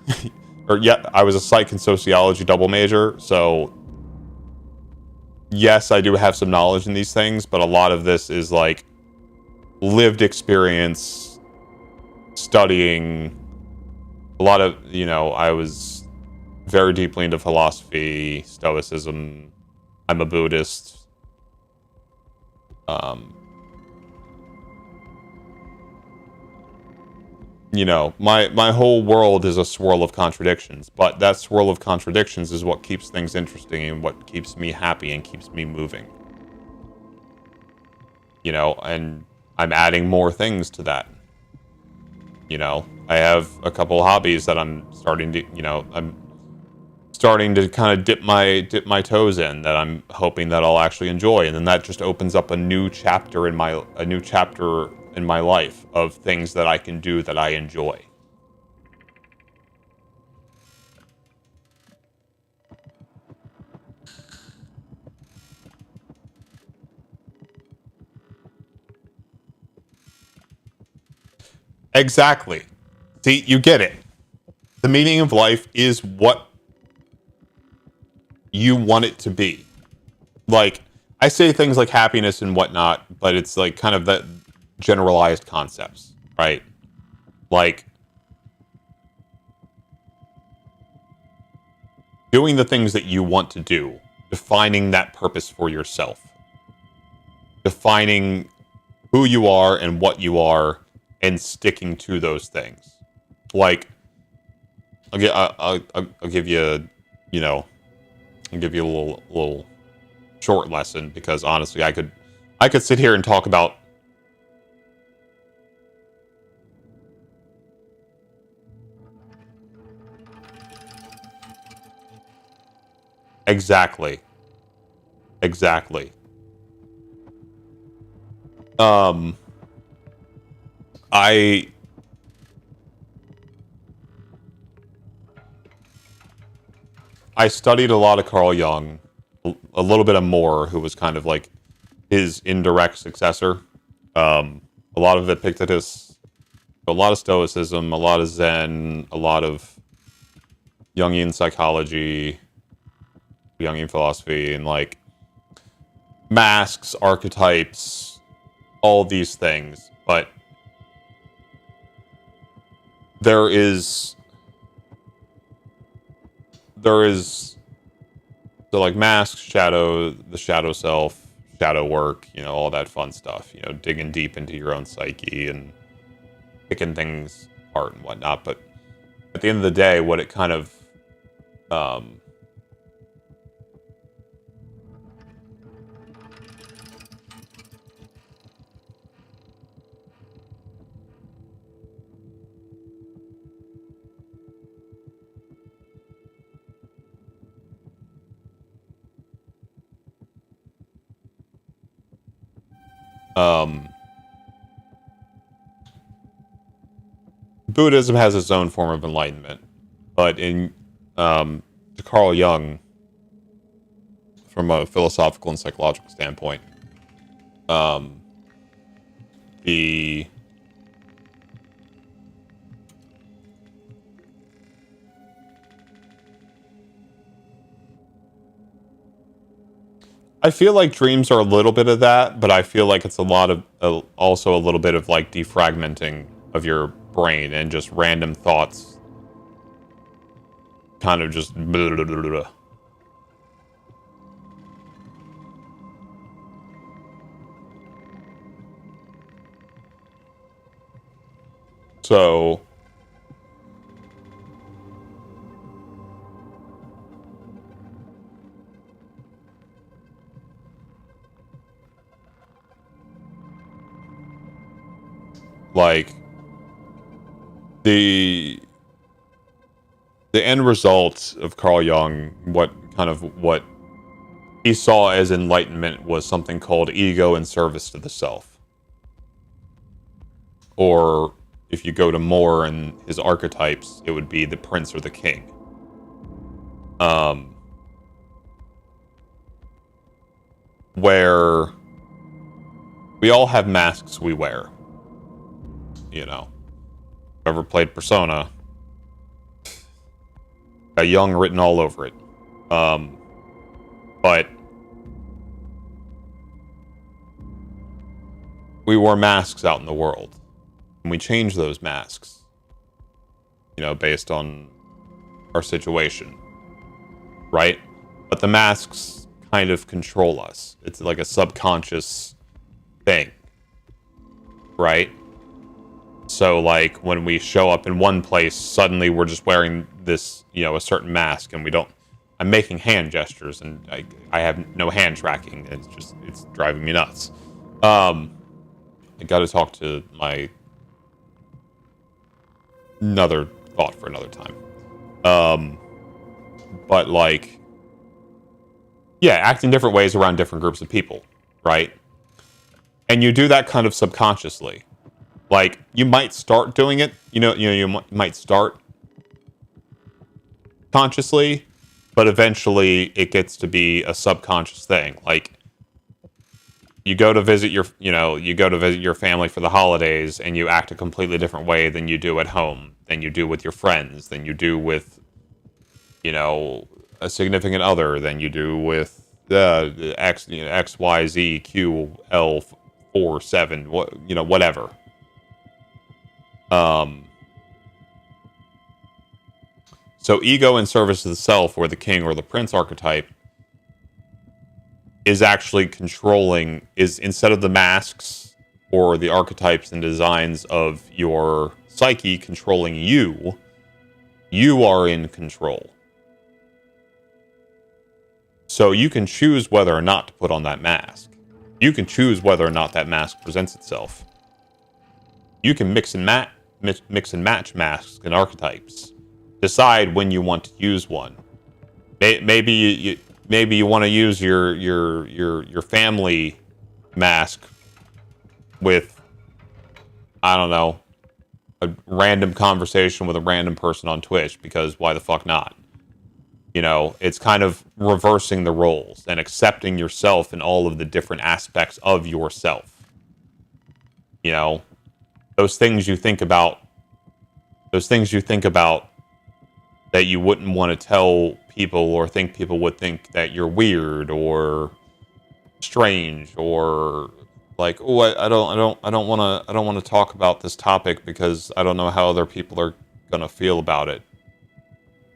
I was a psych and sociology double major. So, yes, I do have some knowledge in these things, but a lot of this is like lived experience, studying. A lot of, you know, I was very deeply into philosophy, Stoicism. I'm a Buddhist. You know, my whole world is a swirl of contradictions, but that swirl of contradictions is what keeps things interesting and what keeps me happy and keeps me moving. You know, and I'm adding more things to that. You know, I have a couple hobbies that I'm starting to, you know, I'm starting to kind of dip my toes in, that I'm hoping that I'll actually enjoy, and then that just opens up a new chapter in my life of things that I can do that I enjoy. Exactly. See, you get it. The meaning of life is what you want it to be. Like, I say things like happiness and whatnot, but it's like kind of that generalized concepts, right? Like, doing the things that you want to do, defining that purpose for yourself, defining who you are and what you are, and sticking to those things. Like, I'll give you, you know, I'll give you a little short lesson because honestly, I could sit here and talk about exactly. I studied a lot of Carl Jung, a little bit of Moore, who was kind of like his indirect successor. A lot of Epictetus, a lot of Stoicism, a lot of Zen, a lot of Jungian psychology, Jungian philosophy, and like masks, archetypes, all these things. But there is so like masks, shadow, the shadow self, shadow work, you know, all that fun stuff, you know, digging deep into your own psyche and picking things apart and whatnot. But at the end of the day, what it kind of Buddhism has its own form of enlightenment, but in to Carl Jung, from a philosophical and psychological standpoint, the I feel like dreams are a little bit of that, but I feel like it's a lot of also a little bit of like defragmenting of your brain and just random thoughts, kind of just. Blah, blah, blah, blah. So. Like the end result of Carl Jung, what he saw as enlightenment was something called ego in service to the self. Or if you go to Moore and his archetypes, it would be the prince or the king. Where we all have masks we wear. You know, whoever played Persona got Jung written all over it. But we wore masks out in the world, and we changed those masks, you know, based on our situation, right? But the masks kind of control us. It's like a subconscious thing, right? So, like, when we show up in one place, suddenly we're just wearing this, you know, a certain mask, and we don't... I'm making hand gestures, and I have no hand tracking. It's driving me nuts. I gotta talk to my... Another thought for another time. But, like... Yeah, acting different ways around different groups of people, right? And you do that kind of subconsciously. Like, you might start doing it, you might start consciously, but eventually it gets to be a subconscious thing. Like, you go to visit your family for the holidays, and you act a completely different way than you do at home, than you do with your friends, than you do with, you know, a significant other, than you do with X, X, Y, Z, Q, L, 4, 7, whatever. So ego in service to the self, or the king or the prince archetype, is actually is instead of the masks or the archetypes and designs of your psyche controlling you, You are in control. So you can choose whether or not to put on that mask. You can choose whether or not that mask presents itself. You can mix and match masks and archetypes. Decide when you want to use one. Maybe you want to use your family mask with, I don't know, a random conversation with a random person on Twitch, because why the fuck not? You know, it's kind of reversing the roles and accepting yourself in all of the different aspects of yourself. You know, those things you think about that you wouldn't want to tell people, or think people would think that you're weird or strange, or like, oh, I don't want to talk about this topic because I don't know how other people are gonna feel about it.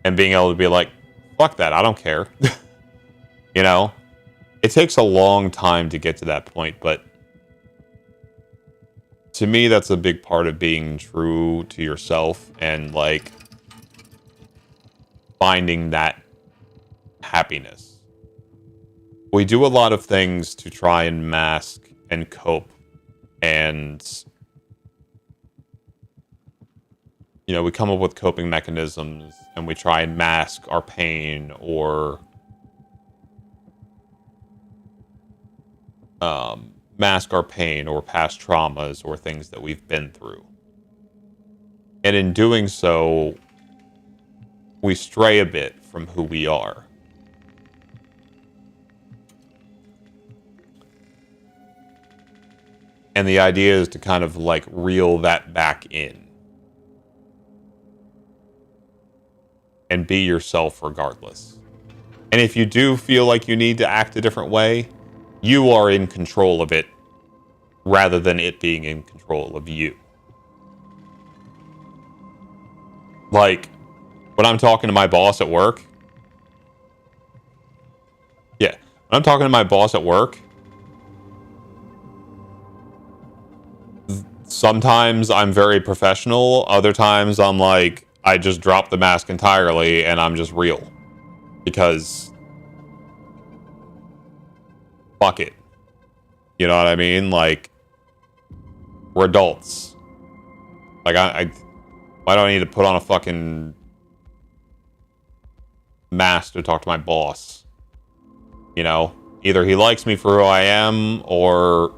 And being able to be like, fuck that, I don't care. You know, it takes a long time to get to that point, but to me, that's a big part of being true to yourself and like finding that happiness. We do a lot of things to try and mask and cope, and you know, we come up with coping mechanisms and we try and mask our pain, or mask our pain or past traumas or things that we've been through. And in doing so, we stray a bit from who we are. And the idea is to kind of like reel that back in. And be yourself regardless. And if you do feel like you need to act a different way, you are in control of it rather than it being in control of you. Like, when I'm talking to my boss at work, when I'm talking to my boss at work, sometimes I'm very professional, other times I'm like, I just drop the mask entirely and I'm just real. Because fuck it. You know what I mean? Like, we're adults. Like, why do I need to put on a fucking mask to talk to my boss? You know? Either he likes me for who I am, or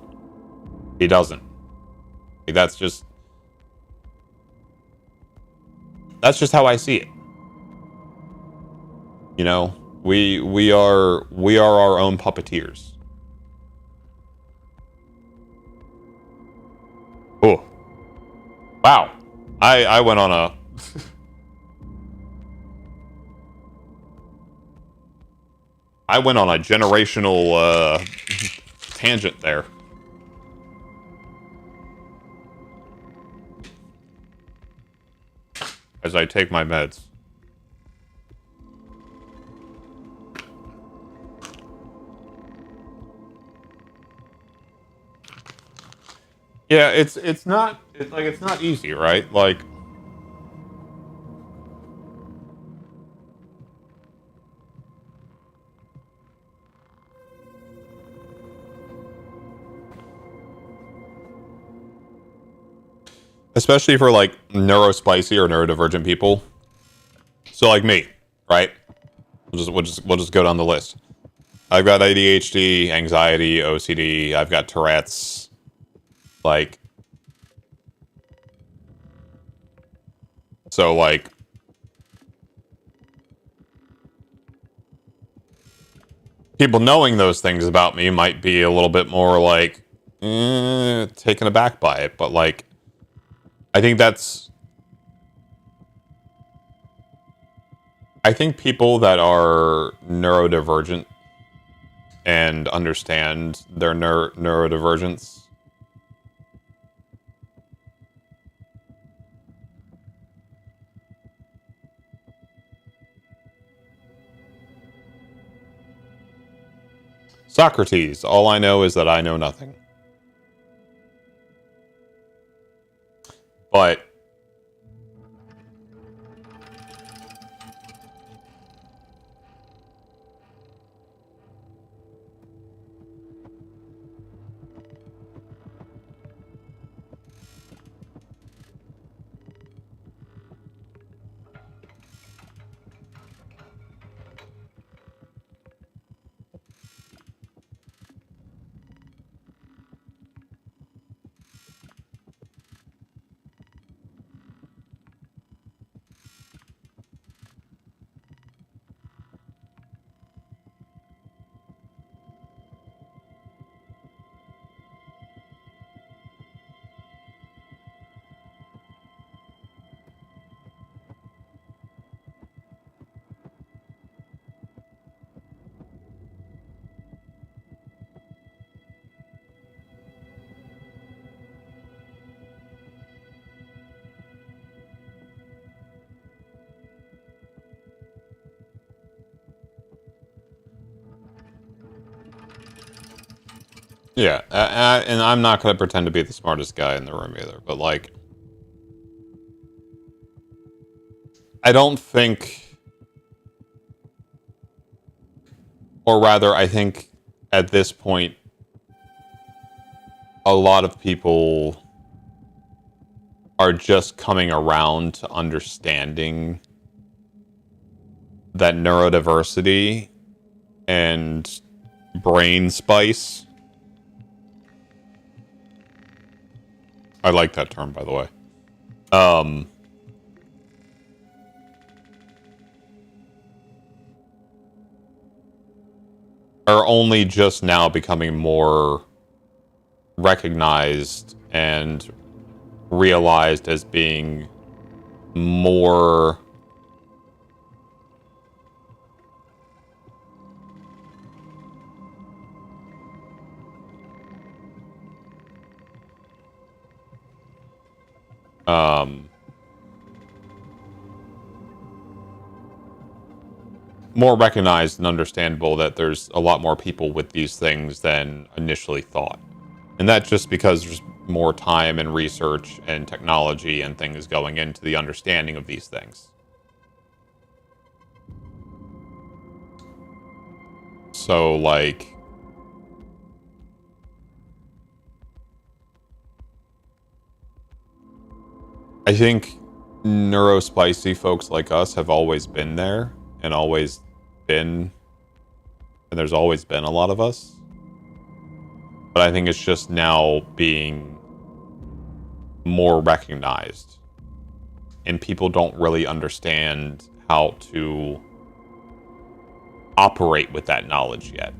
he doesn't. Like, that's just how I see it. You know? We are our own puppeteers. Oh. Wow. I went on a I went on a generational tangent there. As I take my meds. Yeah, it's not easy, right? Like, especially for like neurospicy or neurodivergent people. So like me, right? We'll just go down the list. I've got ADHD, anxiety, OCD, I've got Tourette's. Like, so like, people knowing those things about me might be a little bit more like, taken aback by it. But like, I think people that are neurodivergent and understand their neurodivergence Socrates, all I know is that I know nothing. But Yeah, and I'm not going to pretend to be the smartest guy in the room either, but like, I don't think, or rather, I think at this point, a lot of people are just coming around to understanding that neurodiversity and brain spice. I like that term, by the way. Are only just now becoming more recognized and realized as being more more recognized and understandable that there's a lot more people with these things than initially thought. And that's just because there's more time and research and technology and things going into the understanding of these things. So, like, I think neurospicy folks like us have always been there and always been, and there's always been a lot of us. But I think it's just now being more recognized. And people don't really understand how to operate with that knowledge yet.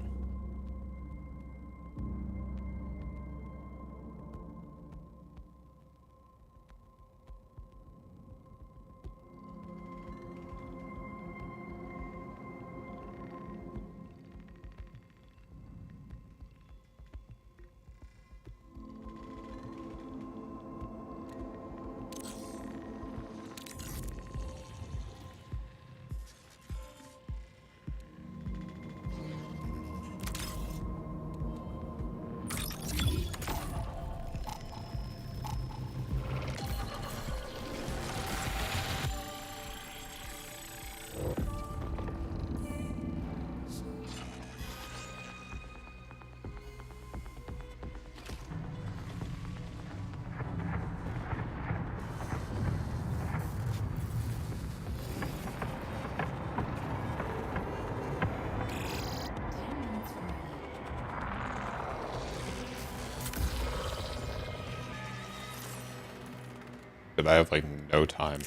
But I have like no time.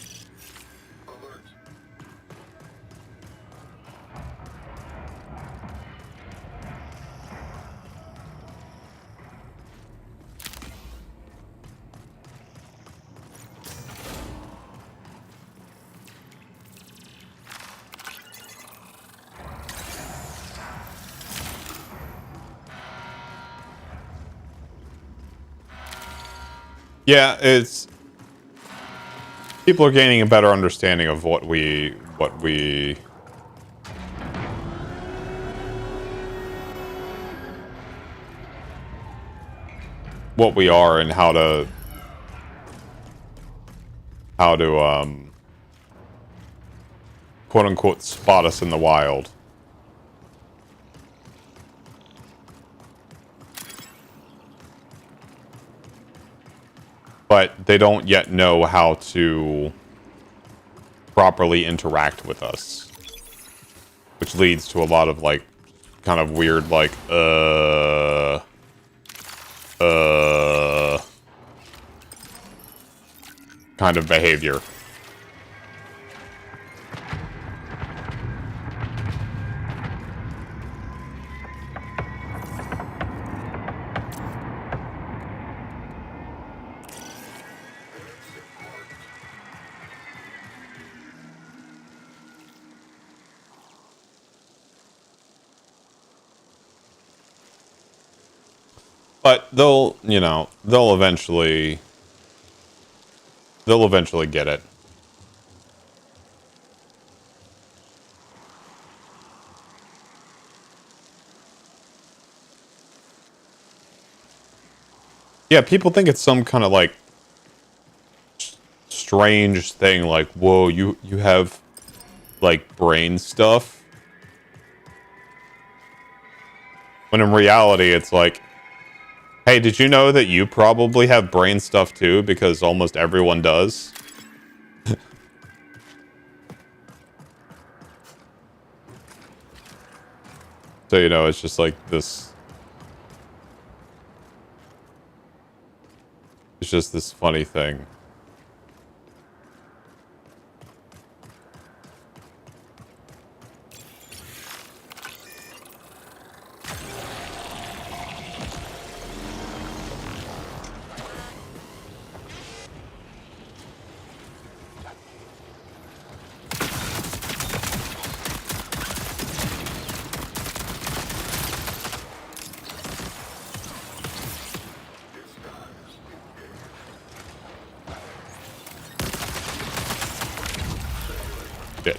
Yeah, it's people are gaining a better understanding of what we are and how to quote unquote spot us in the wild. But they don't yet know how to properly interact with us, which leads to a lot of like kind of weird like kind of behavior. But they'll eventually get it. Yeah, people think it's some kind of like strange thing, like, whoa, you have like brain stuff. When in reality, it's like, hey, did you know that you probably have brain stuff too? Because almost everyone does. So, you know, it's just like this. It's just this funny thing. Shit.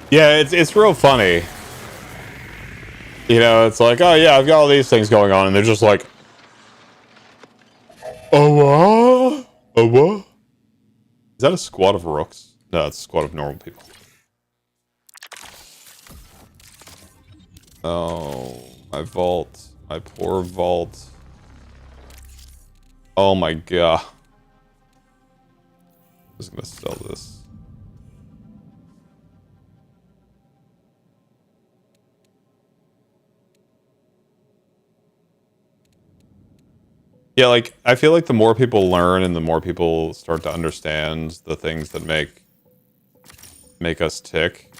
Yeah, it's real funny. You know, it's like, oh yeah, I've got all these things going on, and they're just like, oh what? Oh what? Is that a squad of rooks? No, it's a squad of normal people. Oh, my vault. My poor vault. Oh my god. I'm just gonna sell this. Yeah, like, I feel like the more people learn and the more people start to understand the things that make us tick,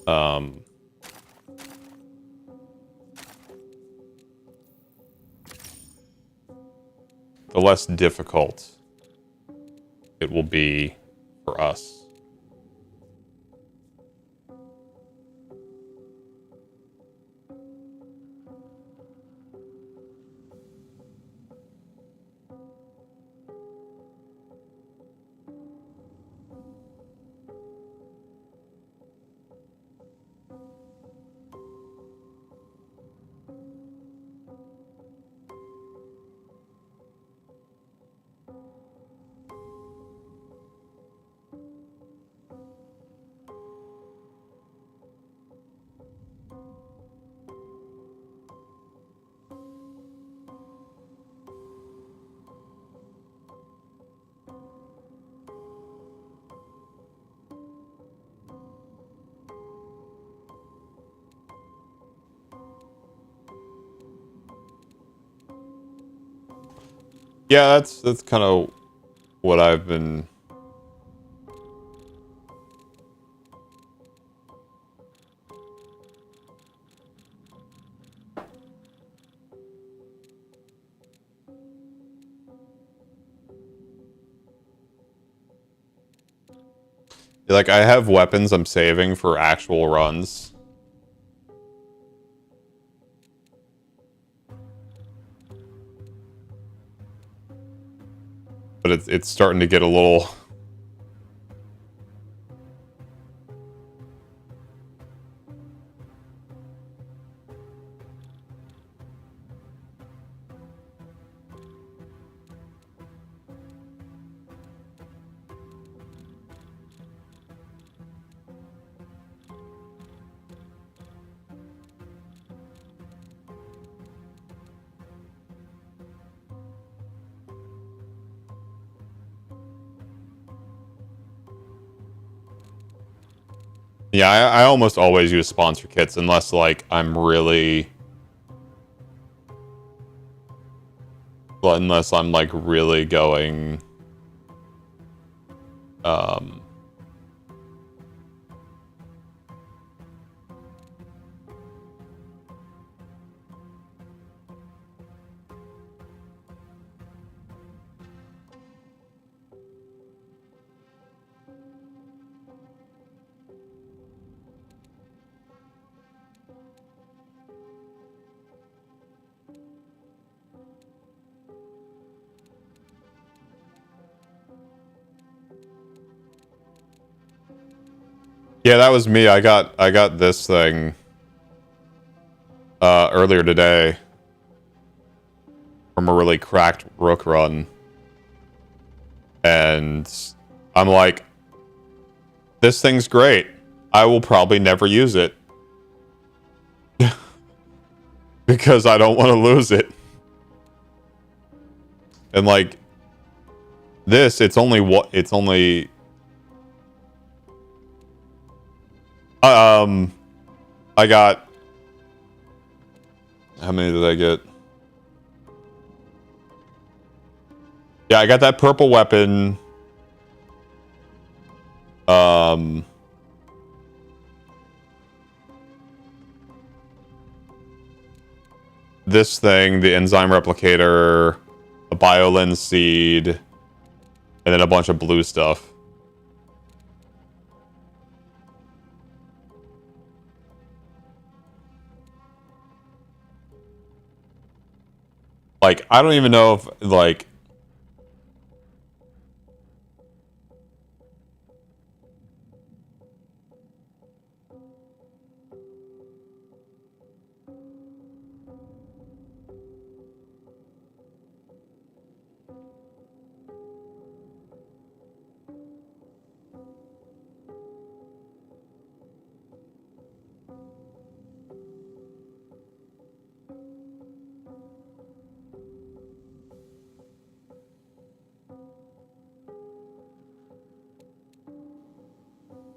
the less difficult it will be for us. Yeah, that's kind of what I've been. Like, I have weapons I'm saving for actual runs. But it's starting to get a little. Yeah, I almost always use sponsor kits unless, like, I'm really... Well, unless I'm, like, really going... Yeah, that was me. I got this thing earlier today from a really cracked Rook run. And I'm like, this thing's great. I will probably never use it. Because I don't want to lose it. And like this, it's only I got, how many did I get? Yeah, I got that purple weapon. This thing, the enzyme replicator, a biolin seed, and then a bunch of blue stuff. Like, I don't even know if, like...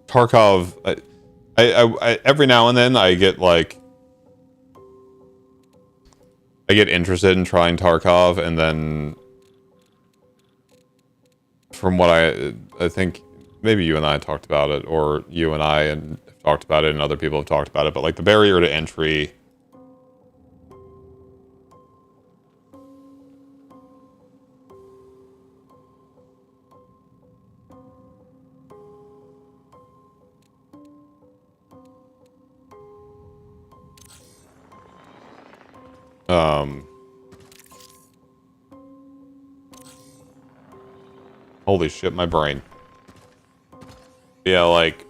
Tarkov, I every now and then I get like, I get interested in trying Tarkov, and then from what I think maybe you and I talked about it, or you and I and have talked about it, and other people have talked about it, but like the barrier to entry. Holy shit, my brain. Yeah, like...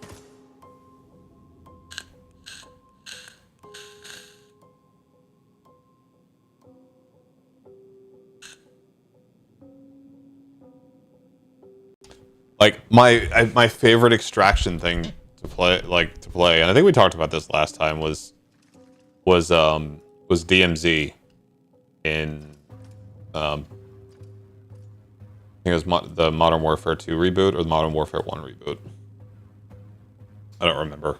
Like, my favorite extraction thing to play, and I think we talked about this last time, was DMZ in, I think it was the Modern Warfare 2 reboot, or the Modern Warfare 1 reboot. I don't remember.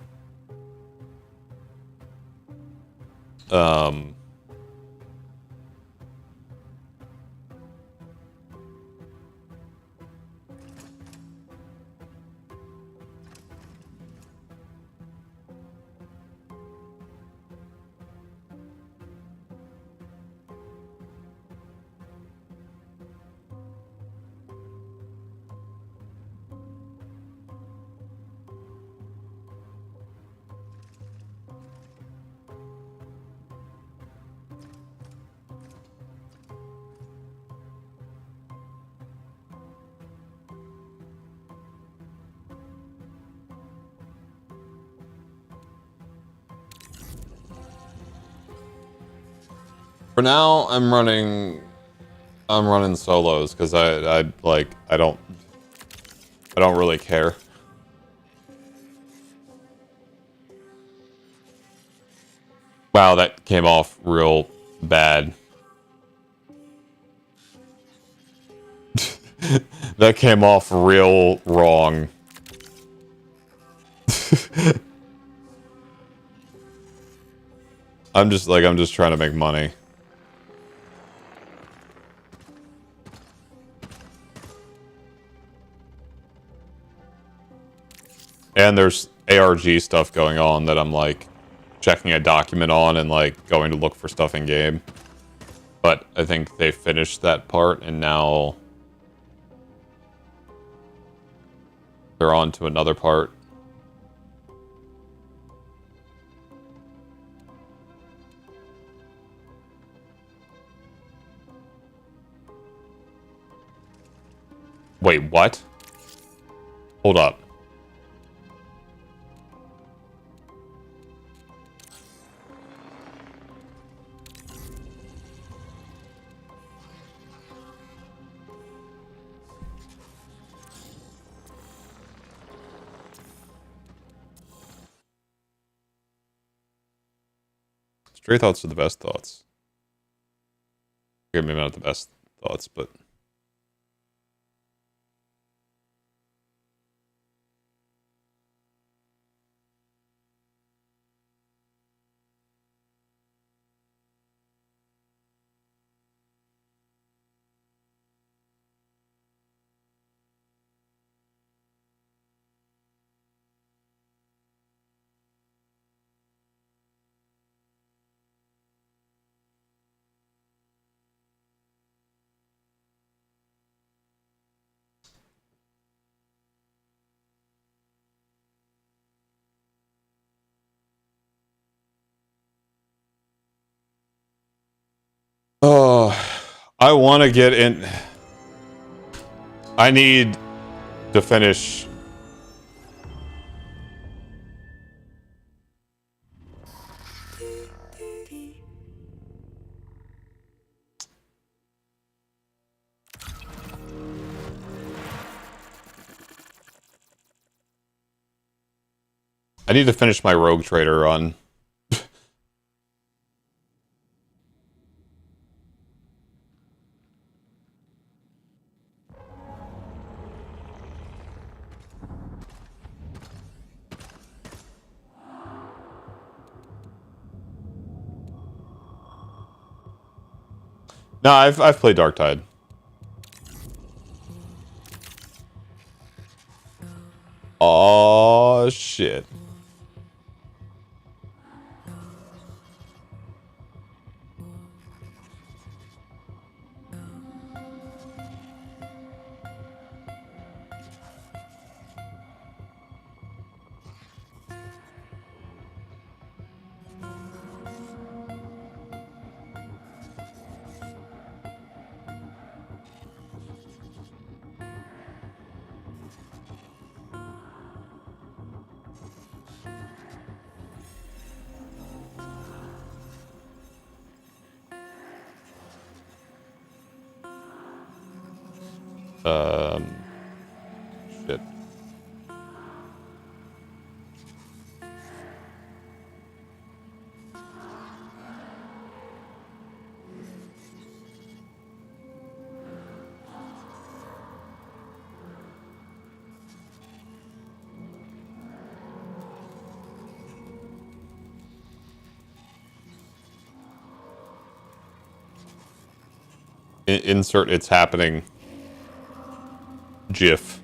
For now, I'm running solos because I don't really care. Wow, that came off real bad. That came off real wrong. I'm just trying to make money. And there's ARG stuff going on that I'm like checking a document on and like going to look for stuff in game. But I think they finished that part and now they're on to another part. Wait, what? Hold up. Stray thoughts are the best thoughts. Okay, maybe not the best thoughts, but... Oh, I want to get in. I need to finish. I need to finish my Rogue Trader run. No, I've played Darktide. Oh shit. Shit. Insert it's happening. GIF.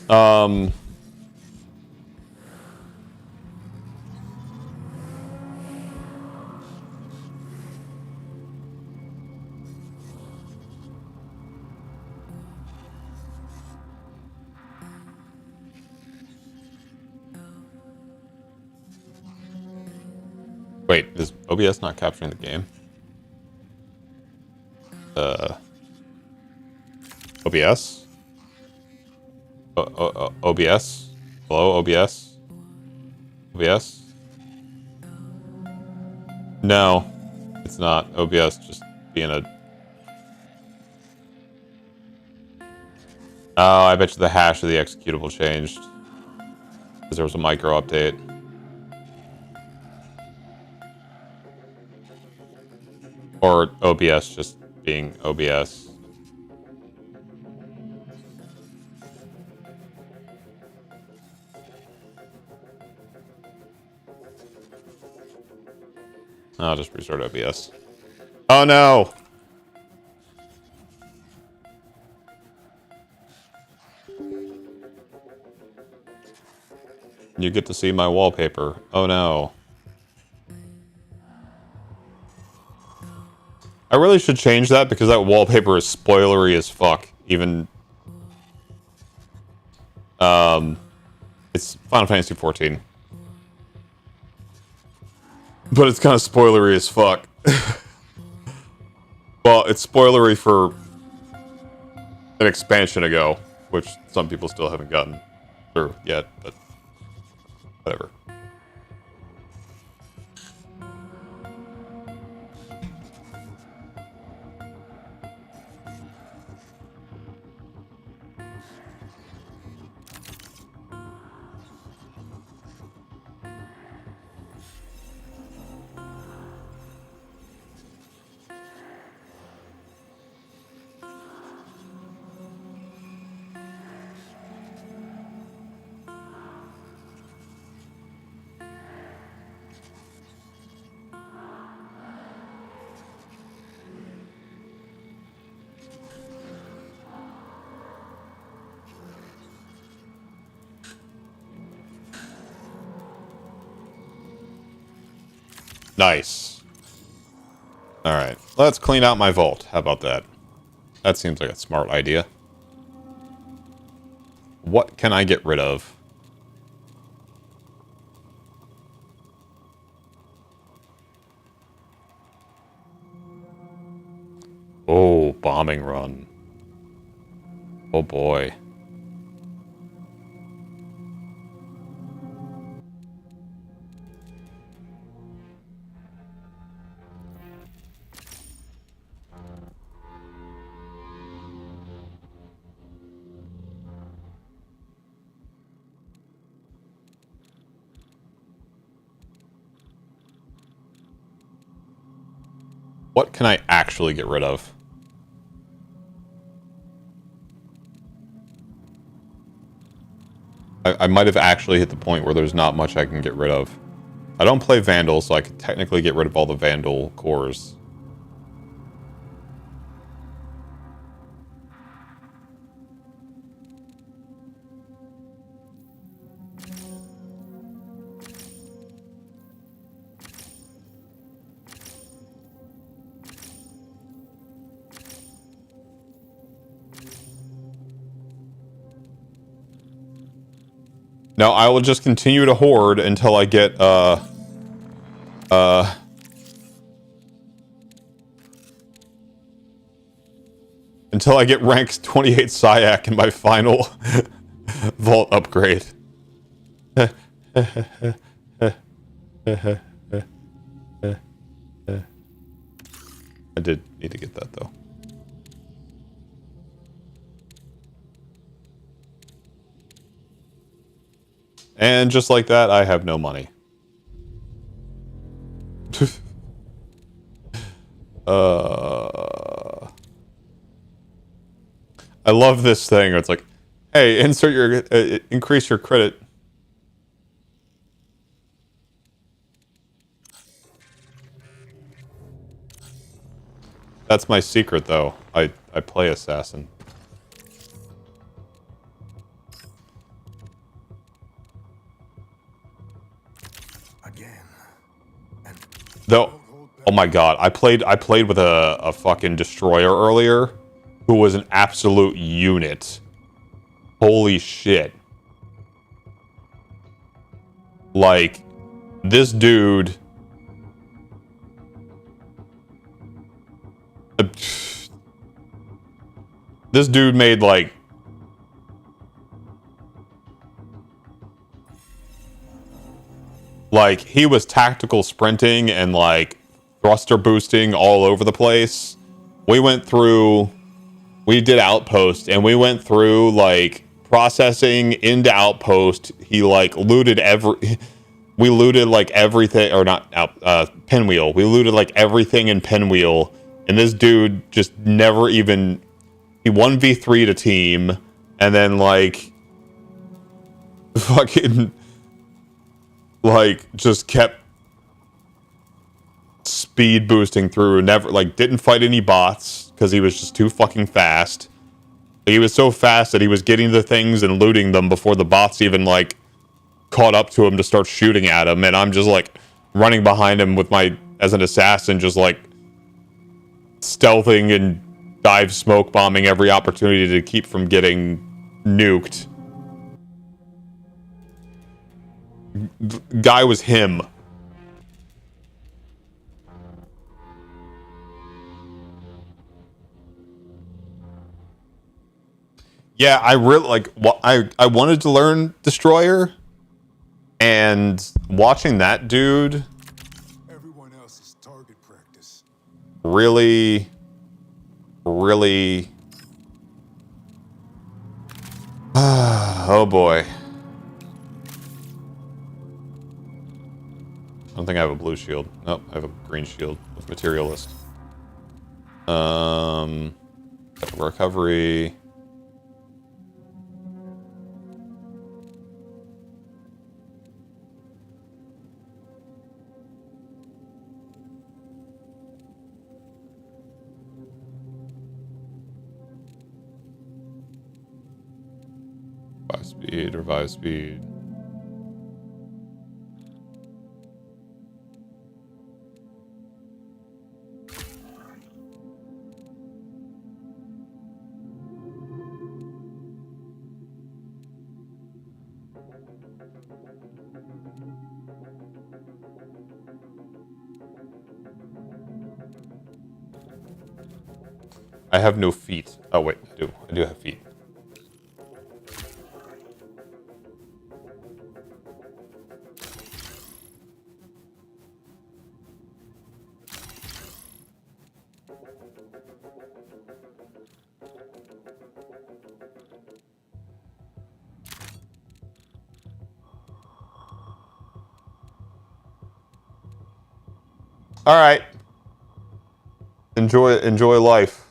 Um, Wait, is OBS not capturing the game? OBS? OBS? Hello, OBS? OBS? No, it's not. OBS just being a... Oh, I bet you the hash of the executable changed. Because there was a micro update. Or OBS just being OBS. I'll just restart OBS. Oh no! You get to see my wallpaper. Oh no. I really should change that because that wallpaper is spoilery as fuck. Even it's Final Fantasy 14. But it's kind of spoilery as fuck. Well, it's spoilery for an expansion ago, which some people still haven't gotten through yet, but whatever. Nice. Alright, let's clean out my vault. How about that? That seems like a smart idea. What can I get rid of? Oh, bombing run. Oh boy. What can I actually get rid of? I might have actually hit the point where there's not much I can get rid of. I don't play Vandal, so I could technically get rid of all the Vandal cores. No, I will just continue to hoard until I get, until I get rank 28 Syac in my final vault upgrade. I did need to get that, though. And just like that, I have no money. I love this thing. It's like, hey, insert your, increase your credit. That's my secret, though. I play Assassin. Though, oh my god, I played with a fucking destroyer earlier, who was an absolute unit. Holy shit. Like, this dude... This dude made, like... Like, he was tactical sprinting and, like, thruster boosting all over the place. We went through... We did Outpost, and we went through, like, processing into Outpost. He, like, looted every... We looted, like, everything... Or not... Pinwheel. We looted, like, everything in Pinwheel. And this dude just never even... He 1v3'd a team, and then, like... Fucking... Like, just kept speed boosting through, never, like, didn't fight any bots, because he was just too fucking fast. He was so fast that he was getting the things and looting them before the bots even, like, caught up to him to start shooting at him, and I'm just, like, running behind him with my, as an assassin, just, like, stealthing and dive smoke bombing every opportunity to keep from getting nuked. Guy was him. Yeah, I really like. I wanted to learn Destroyer, and watching that dude Everyone else's target practice. really. Oh boy. I don't think I have a blue shield. Nope, I have a green shield with materialist. Recovery. Revive speed. I have no feet. Oh wait, I do. I do have feet. All right. Enjoy life.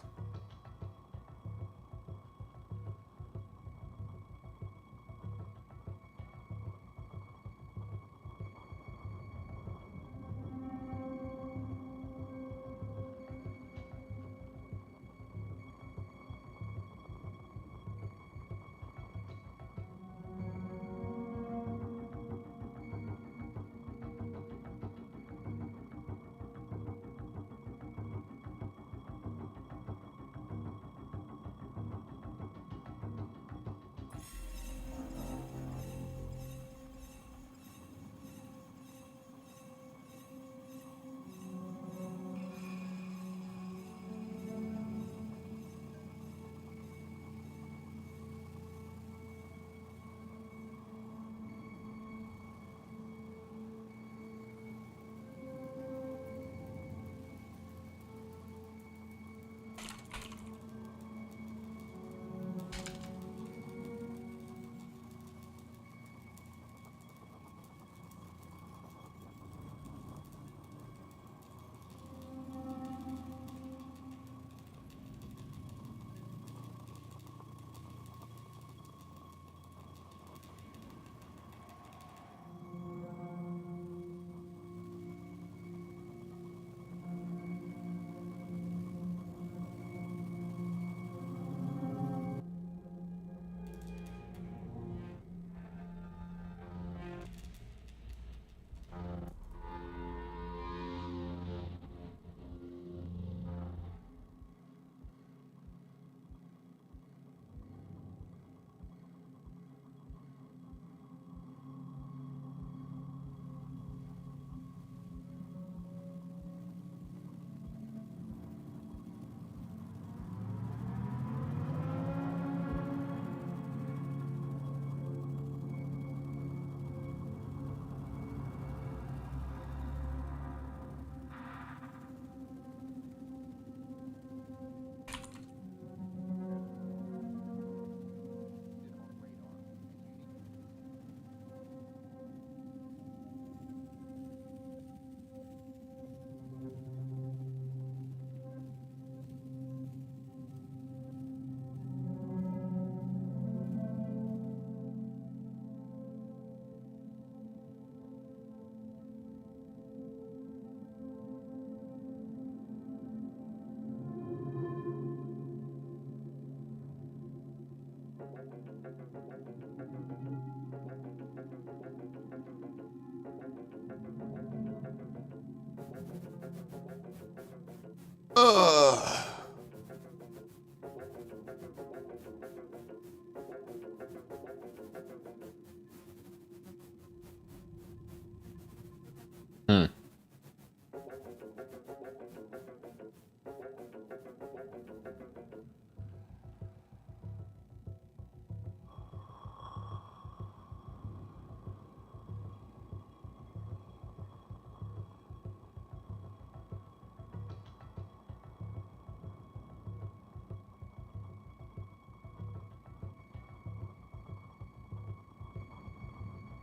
Ugh.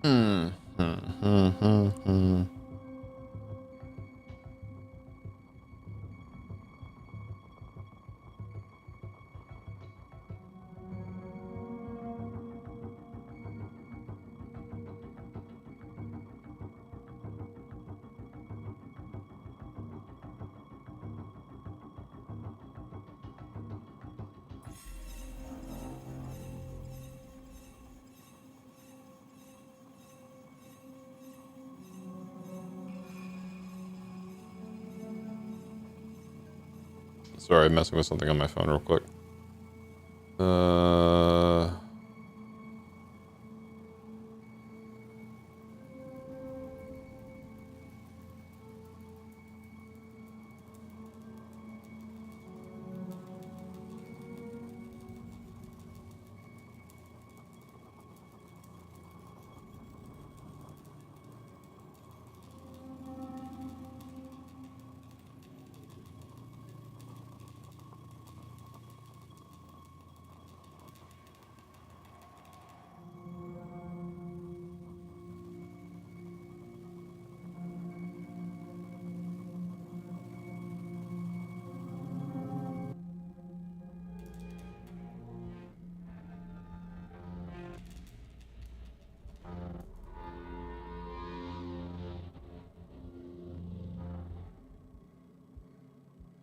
Hmm. Sorry, I'm messing with something on my phone real quick.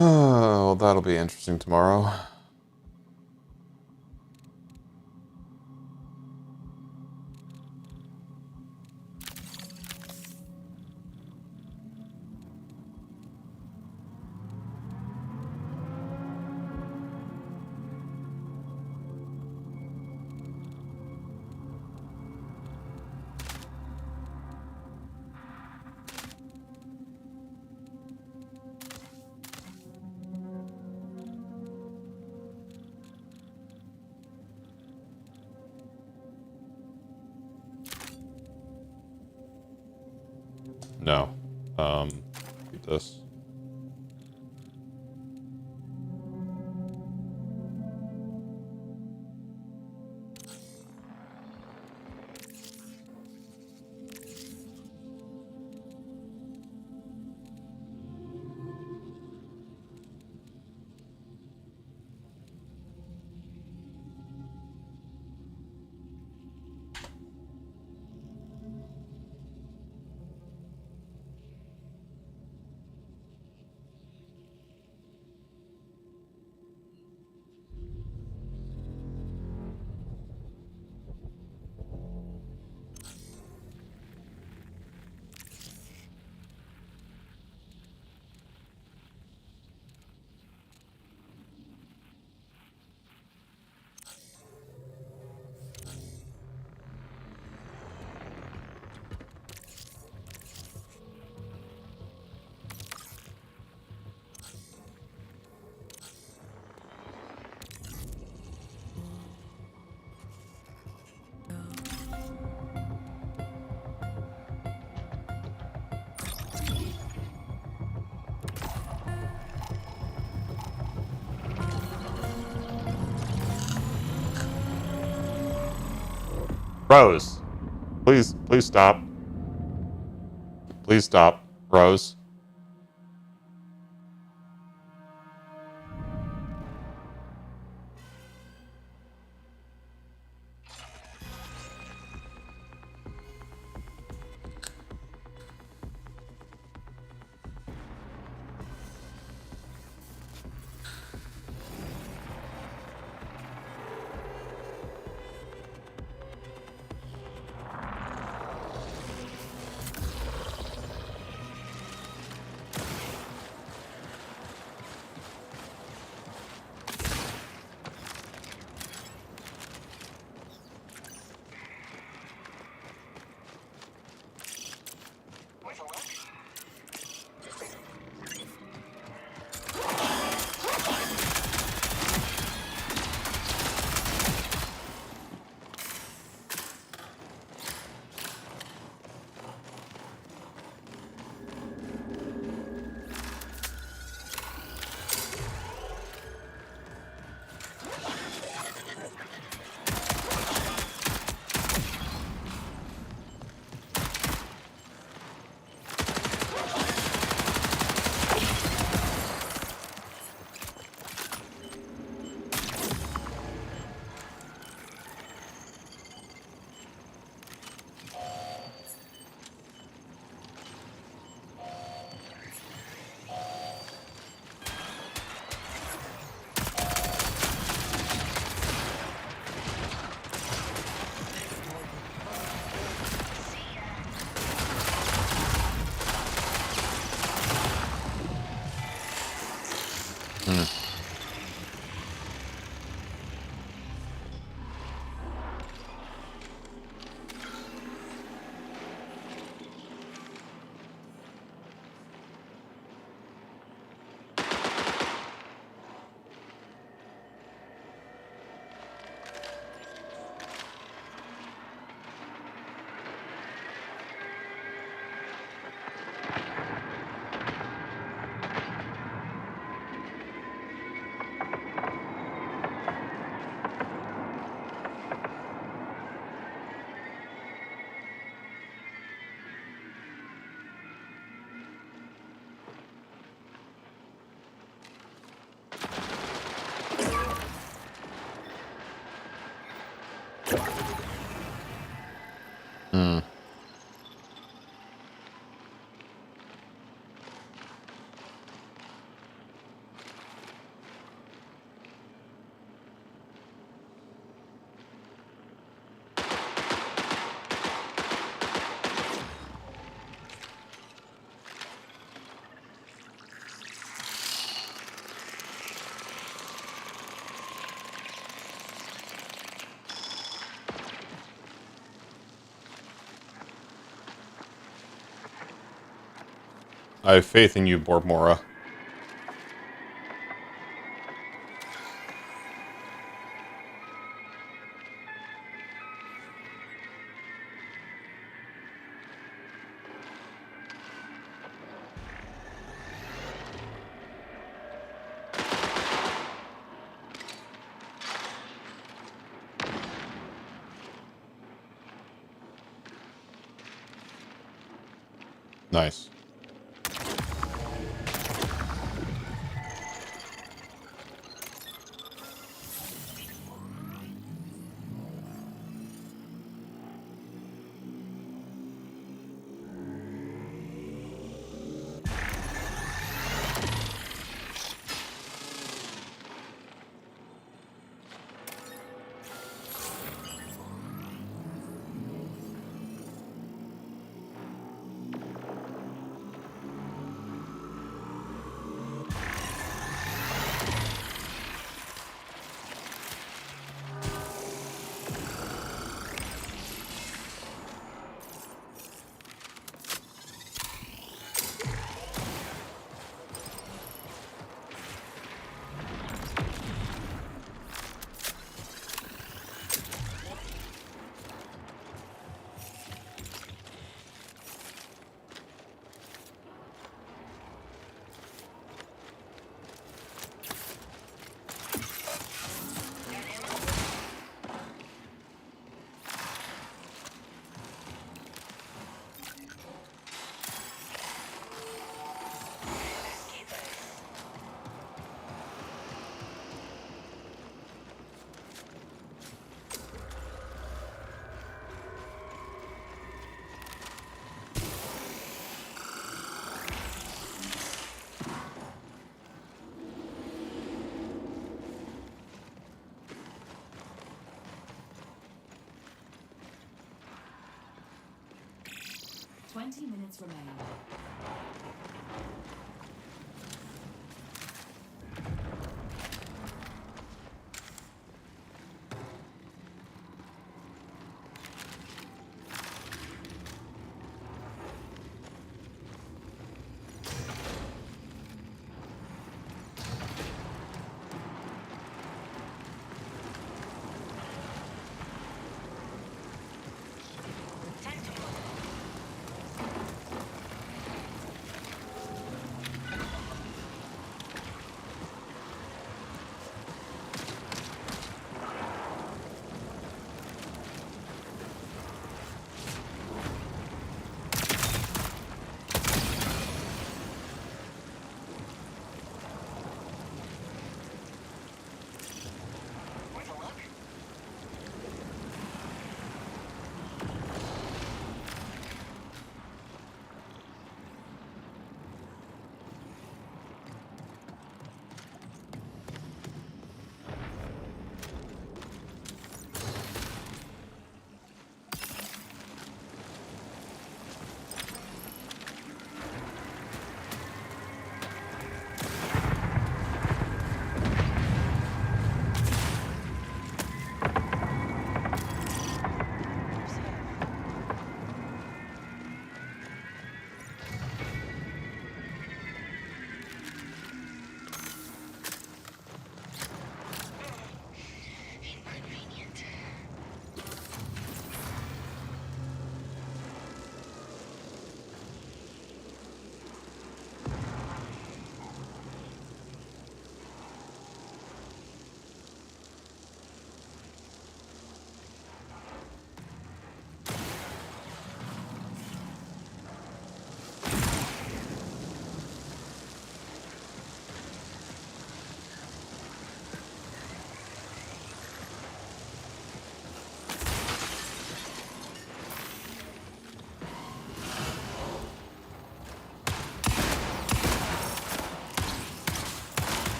Well, that'll be interesting tomorrow. No. Keep this. Rose, please stop. Please stop, Rose. I have faith in you, Bormora. Nice. Minutes remain.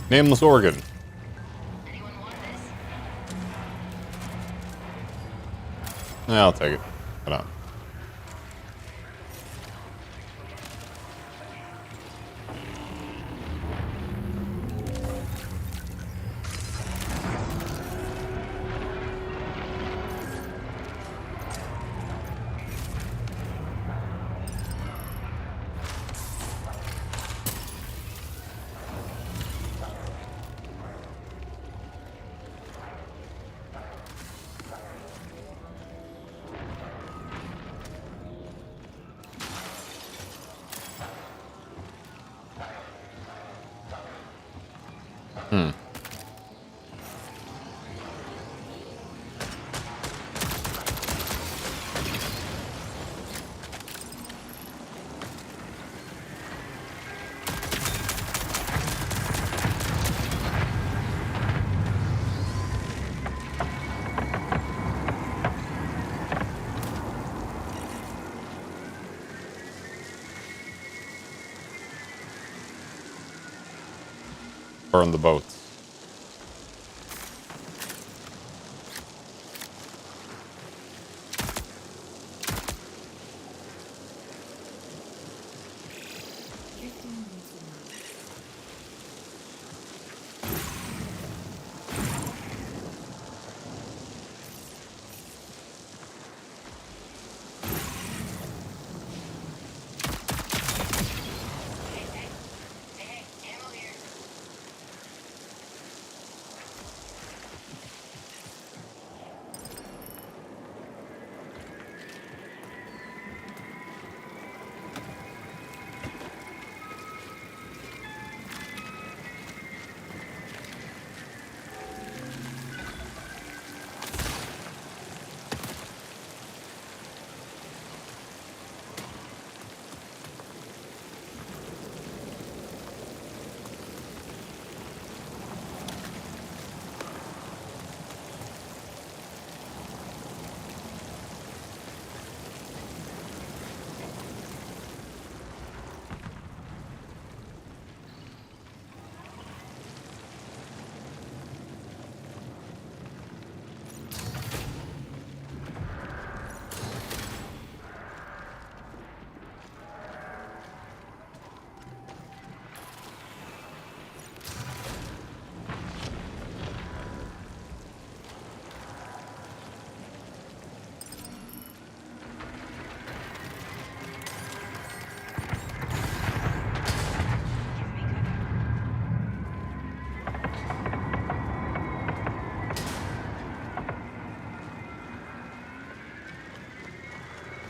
Nameless organ. Anyone want this? Yeah, I'll take it. Hold on. Burn the boats. Hey, ammo here.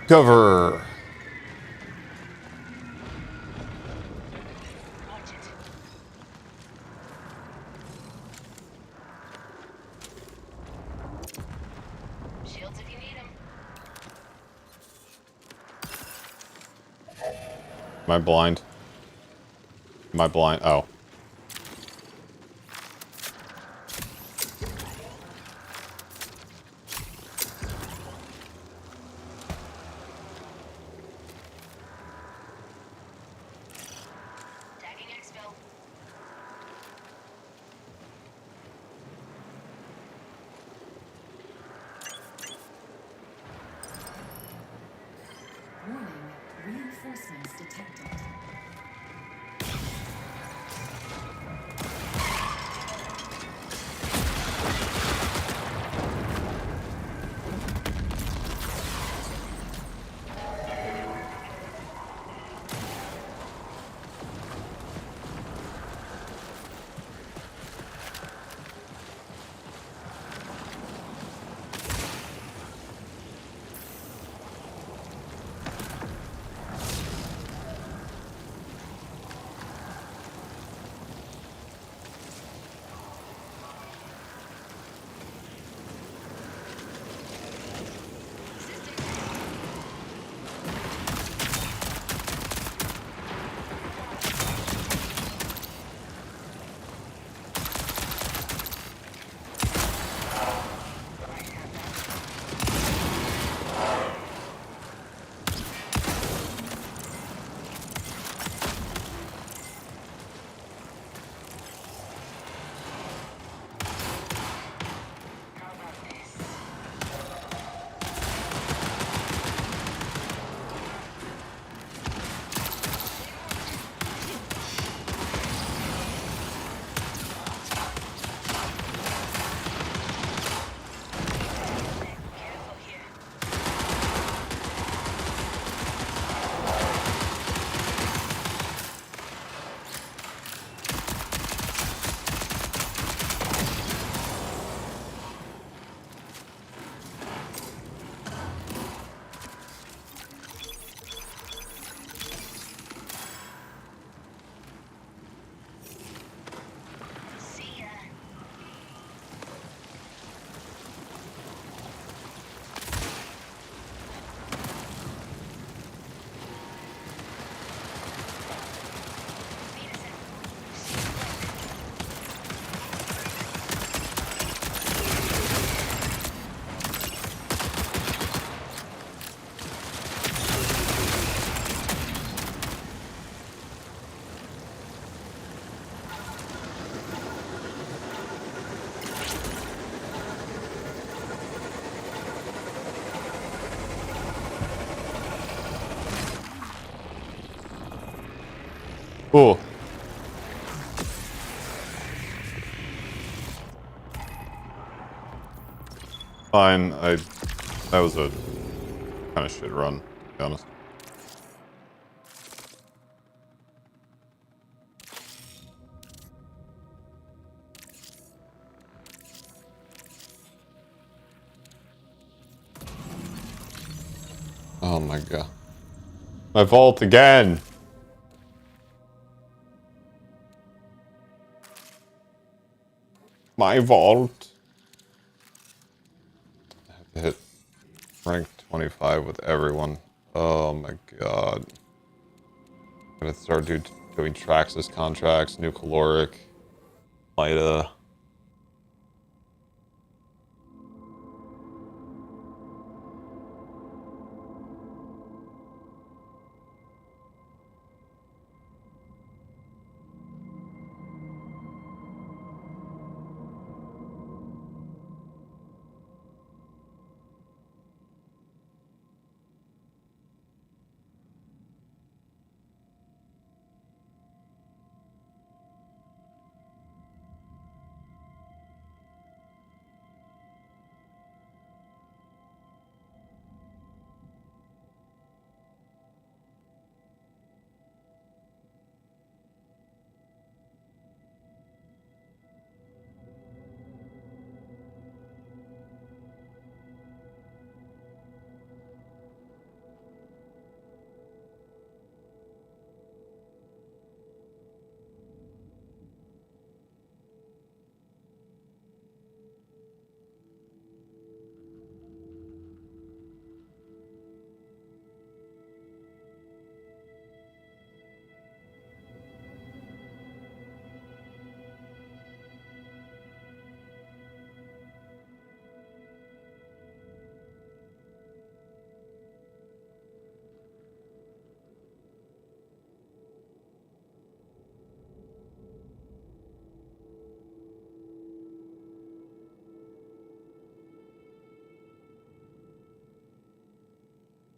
Cover. Watch it. Shields if you need them. Am I blind? Am I blind? Oh. Tagging exfil. Warning, reinforcements detected. Cool. Fine. That was a kind of shit run, to be honest. Oh my god. My vault again! My vault! I have to hit rank 25 with everyone. Oh my god. I'm gonna start doing Traxxas contracts, new caloric, Mida.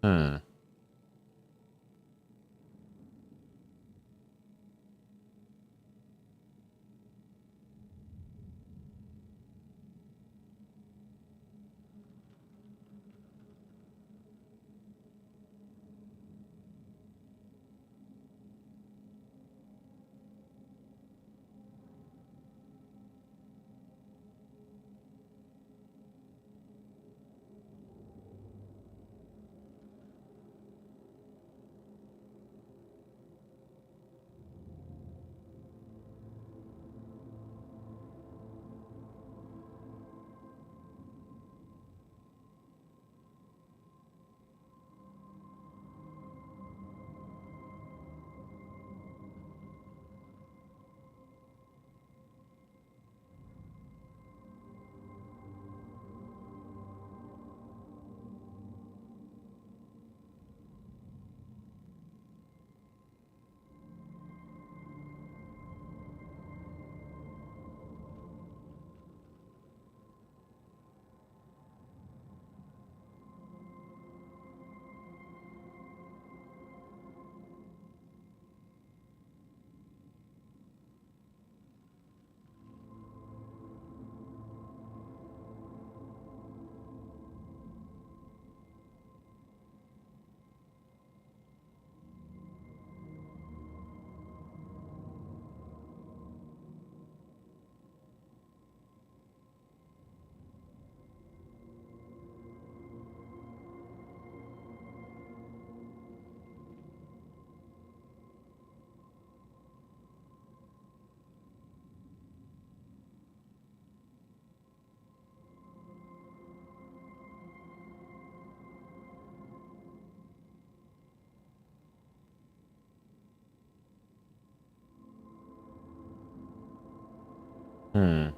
Hmm. Hmm.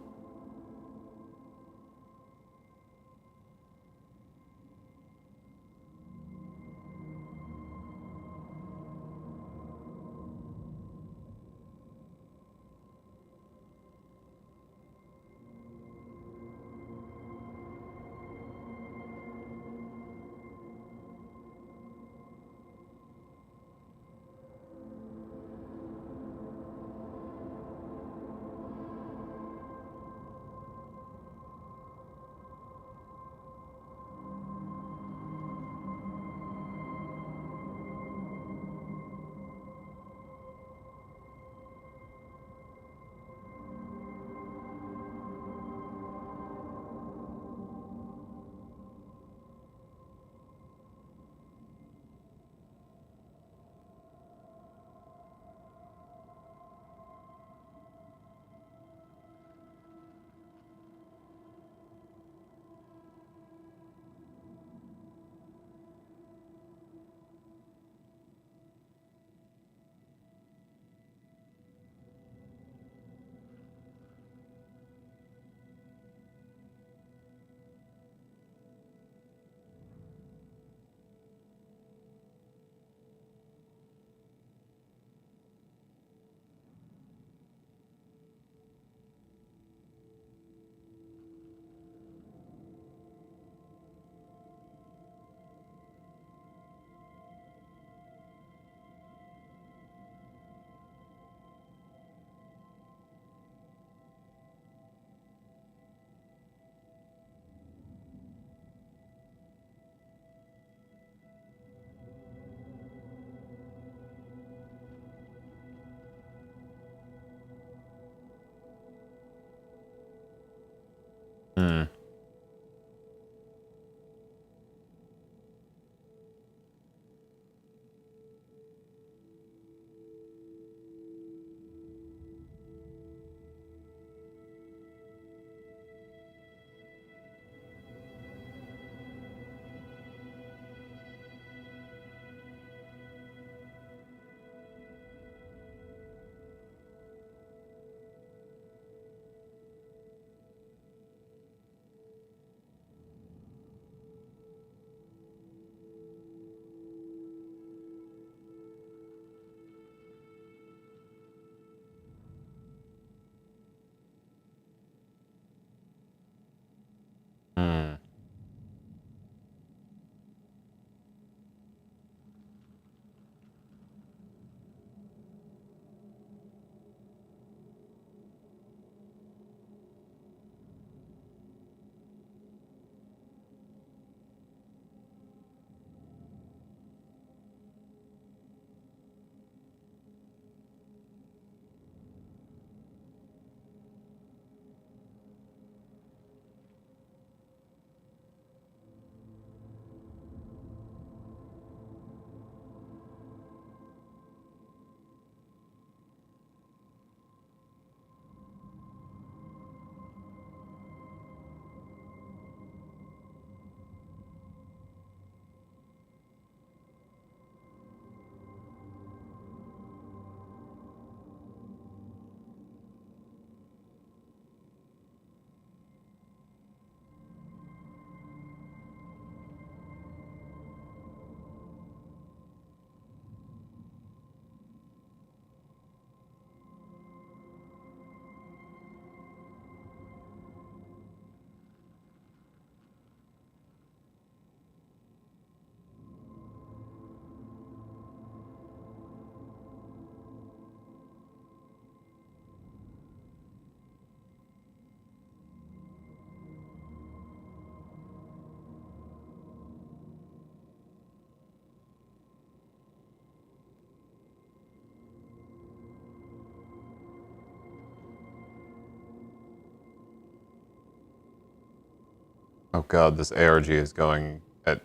Oh god, this ARG is going at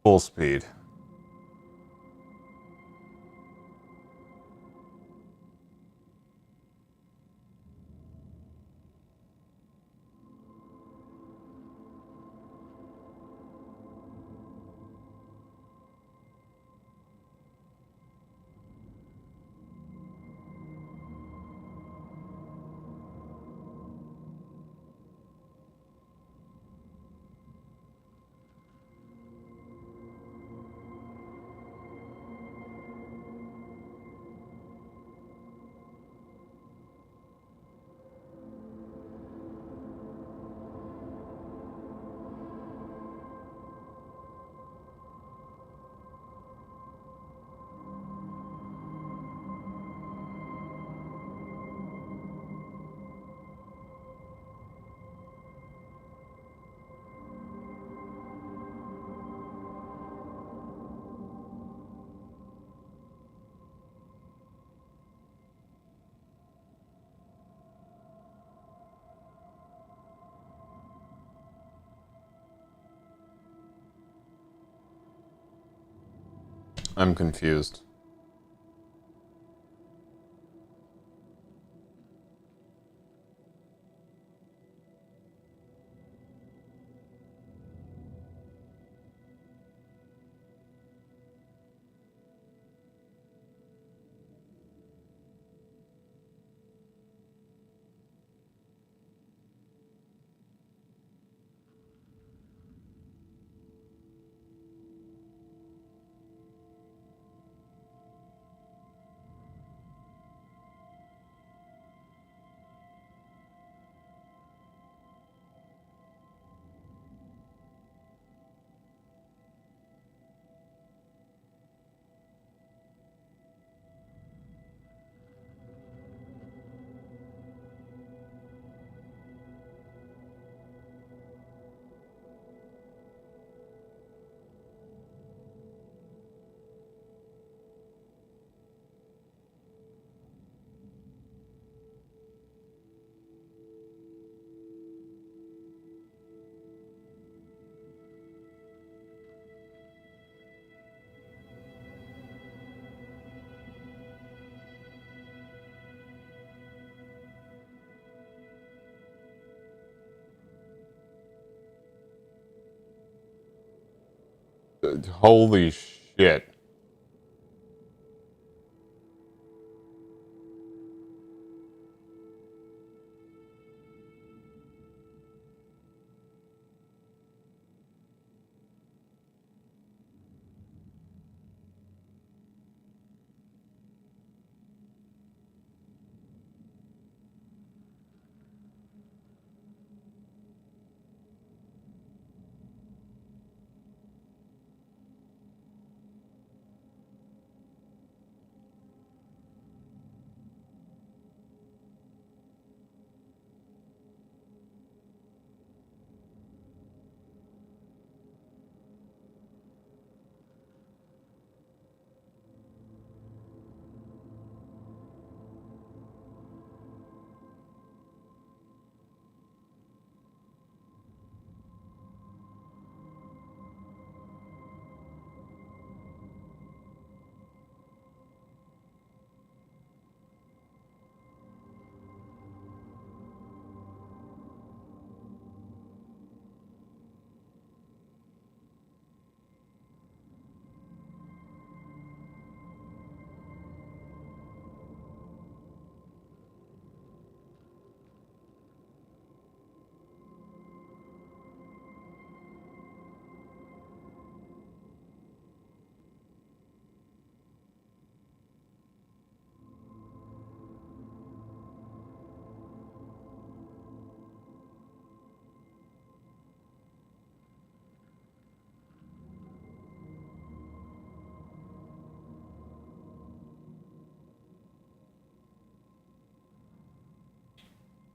full speed. I'm confused. Holy shit.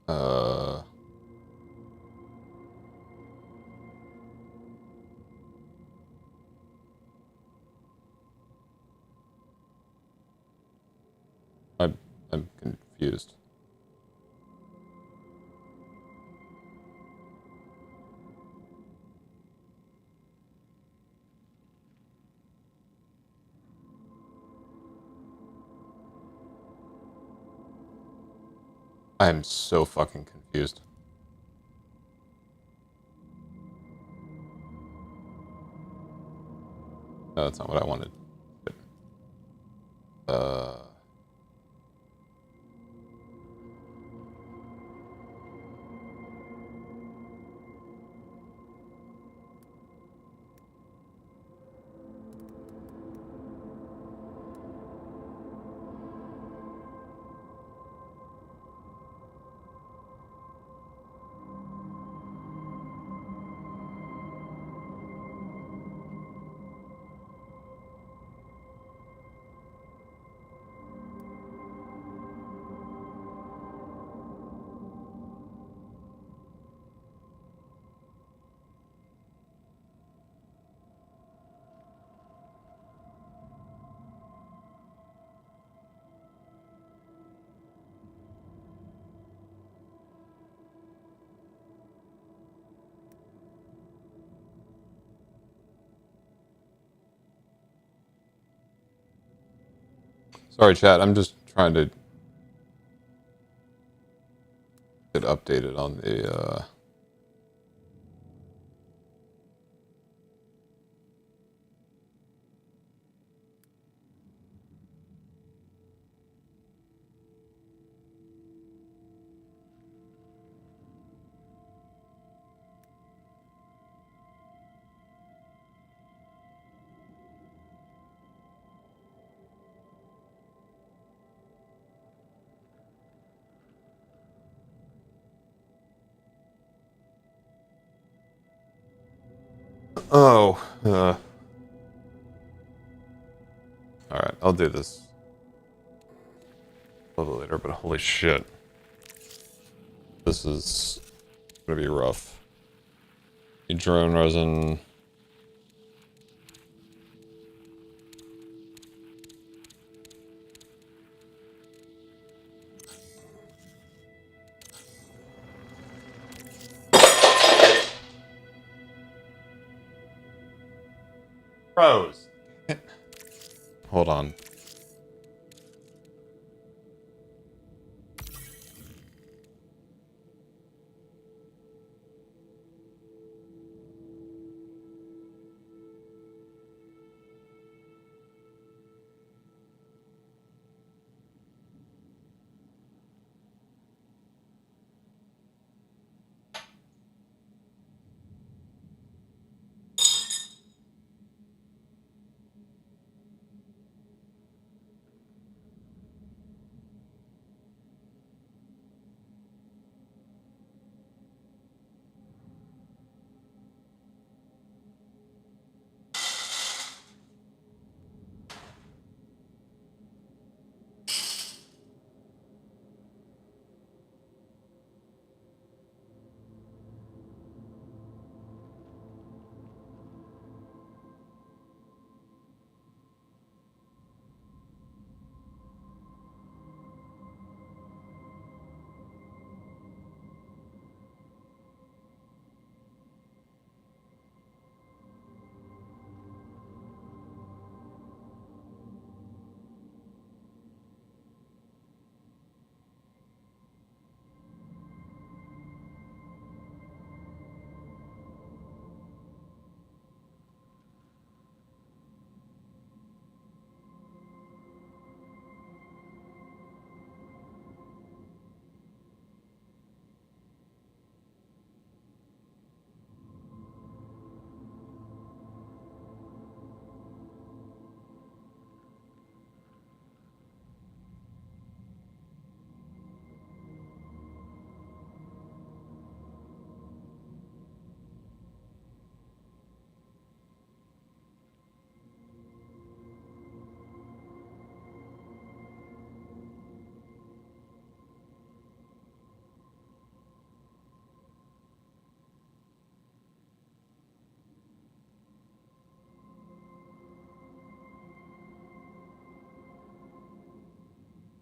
Uh, I'm confused. I am so fucking confused. No, that's not what I wanted. Sorry, chat. I'm just trying to get updated on the. Oh. All right, I'll do this a little later. But holy shit, this is gonna be rough. Drone resin. Pros. Hold on.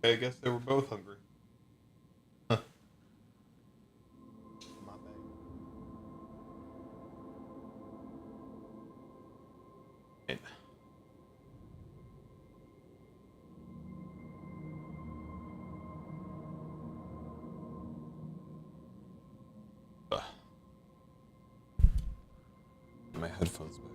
I guess they were both hungry. My bad. headphones back.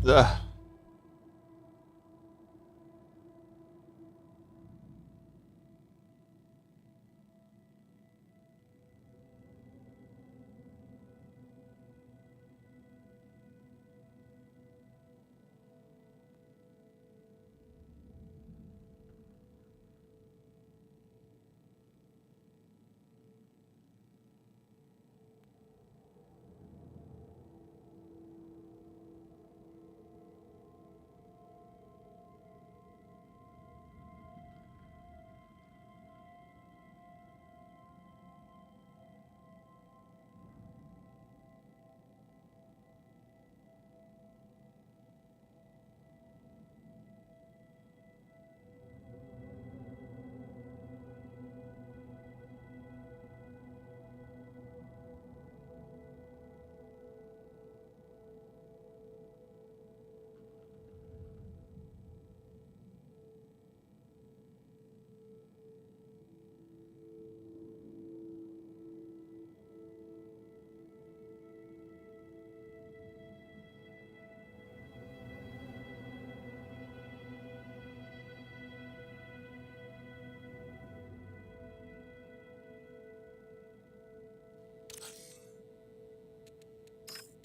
Ugh.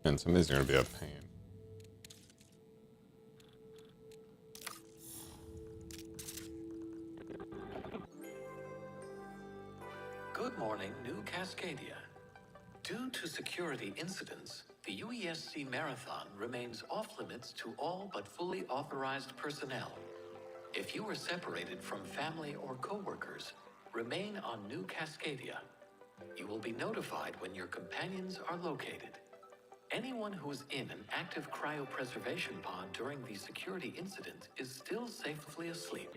And some of these are going to be a pain. Good morning, New Cascadia. Due to security incidents, the UESC Marathon remains off limits to all but fully authorized personnel. If you were separated from family or coworkers, remain on New Cascadia. You will be notified when your companions are located. Anyone who is in an active cryopreservation pod during the security incident is still safely asleep.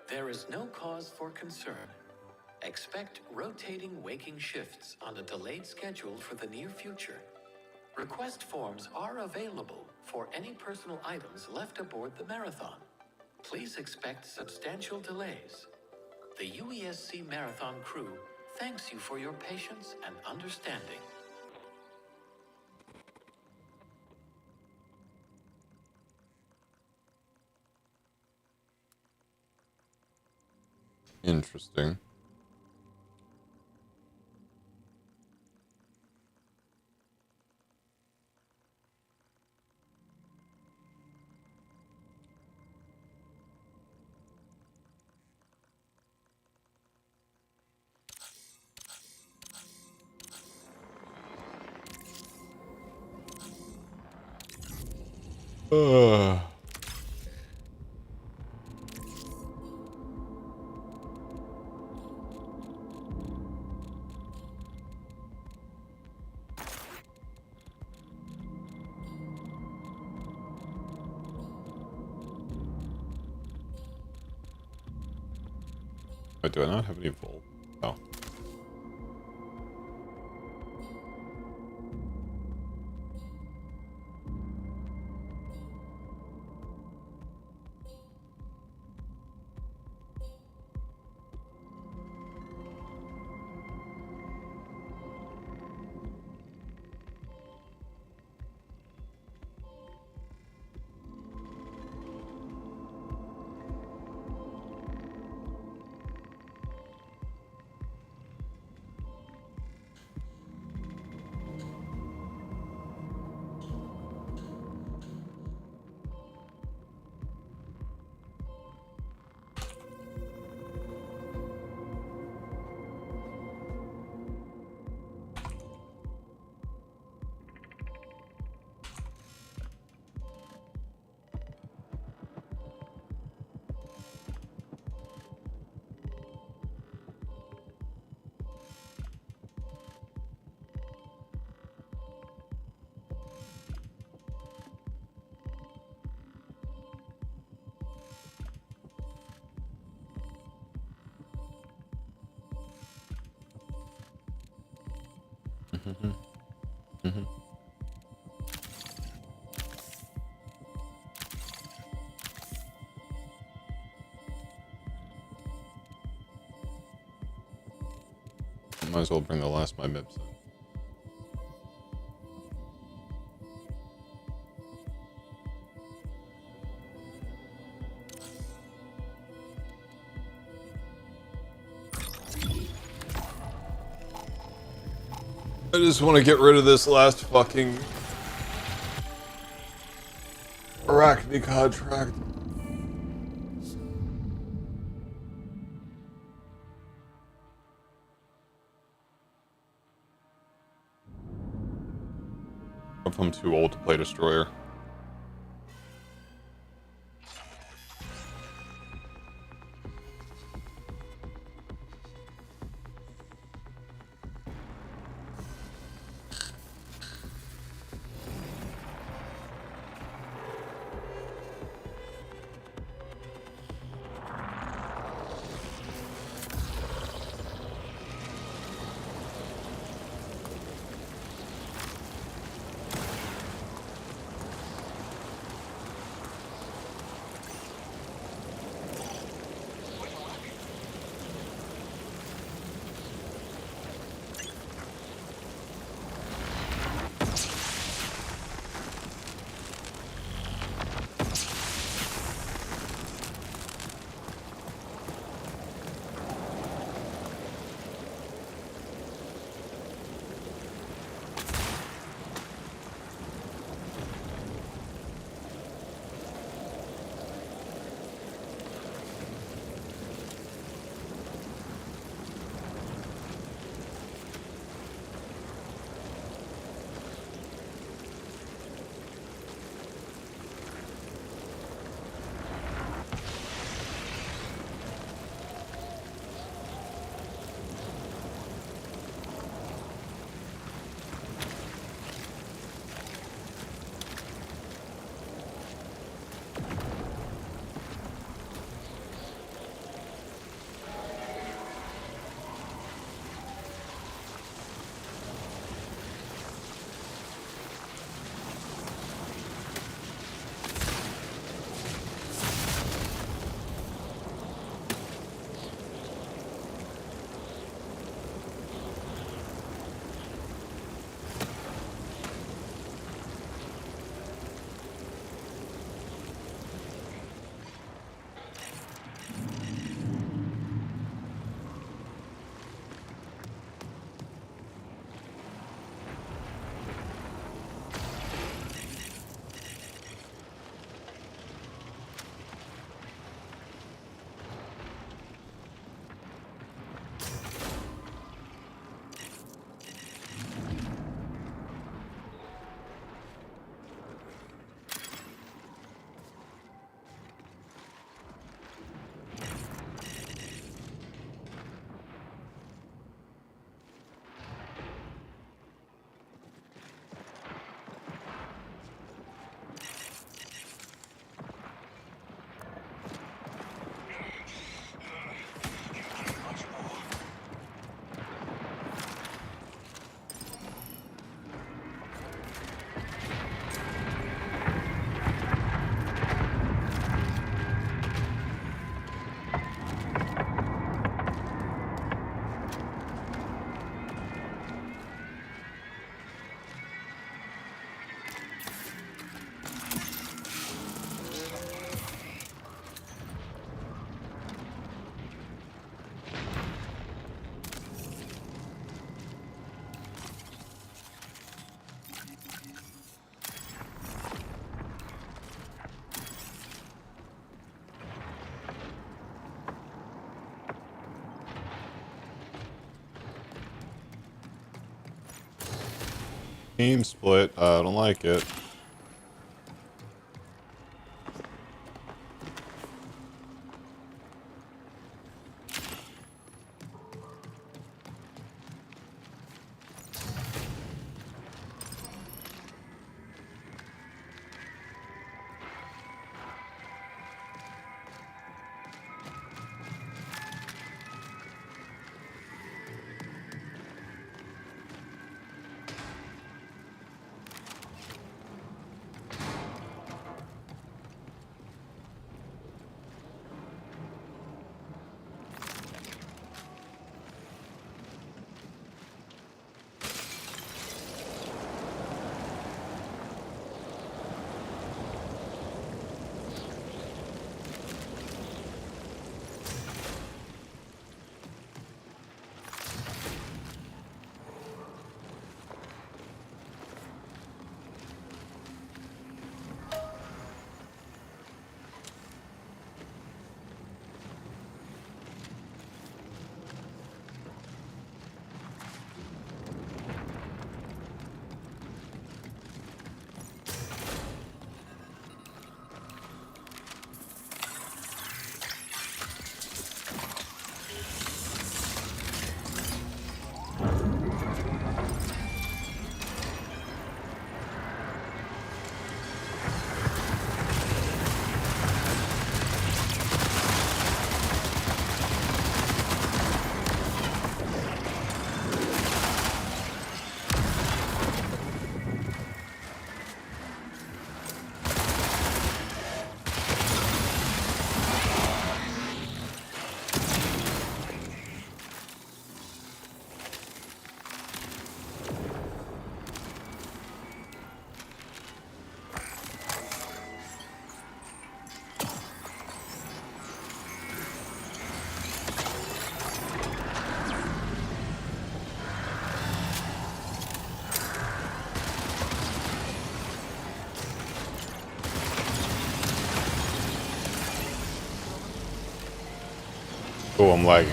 There is no cause for concern. Expect rotating waking shifts on a delayed schedule for the near future. Request forms are available for any personal items left aboard the Marathon. Please expect substantial delays. The UESC Marathon crew thanks you for your patience and understanding. Interesting. Ugh. Wait, do I not have any volt? Oh. Might as well bring the last of my MIPS in. I just want to get rid of this last fucking Arachne contract. If I'm too old to play Destroyer. Team split. I don't like it. Oh, I'm lagging.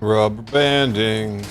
Rubber banding.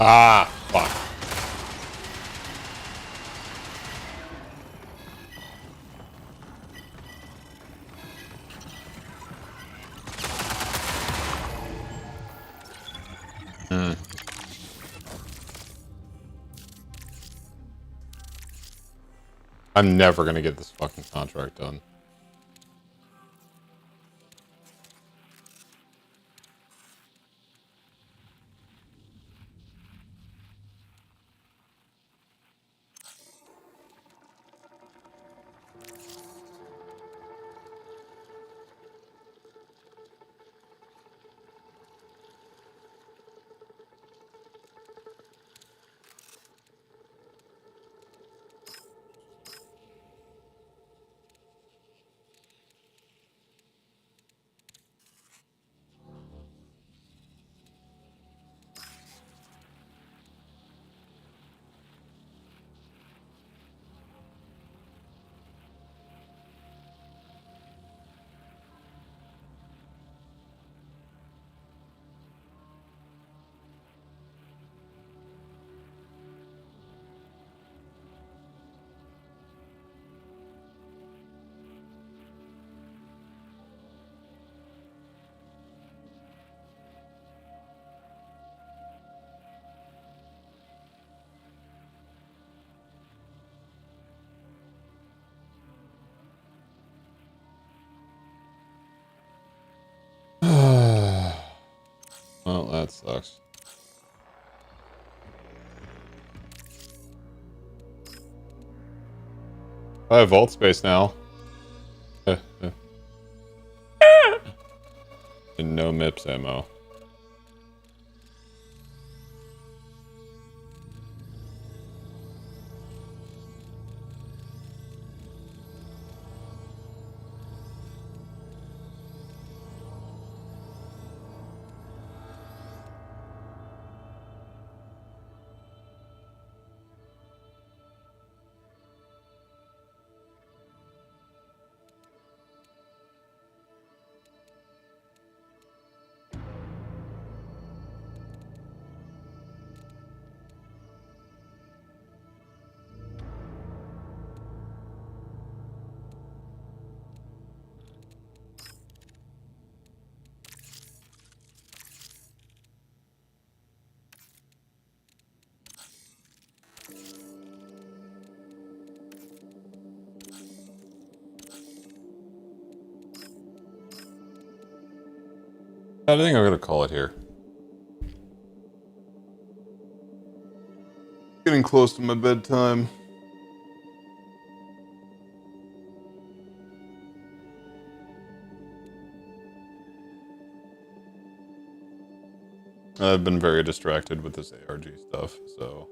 Ah, fuck. I'm never gonna get this fucking contract done. Well, that sucks. I have vault space now. And no MIPS ammo. I think I'm gonna call it here. Getting close to my bedtime. I've been very distracted with this ARG stuff, so.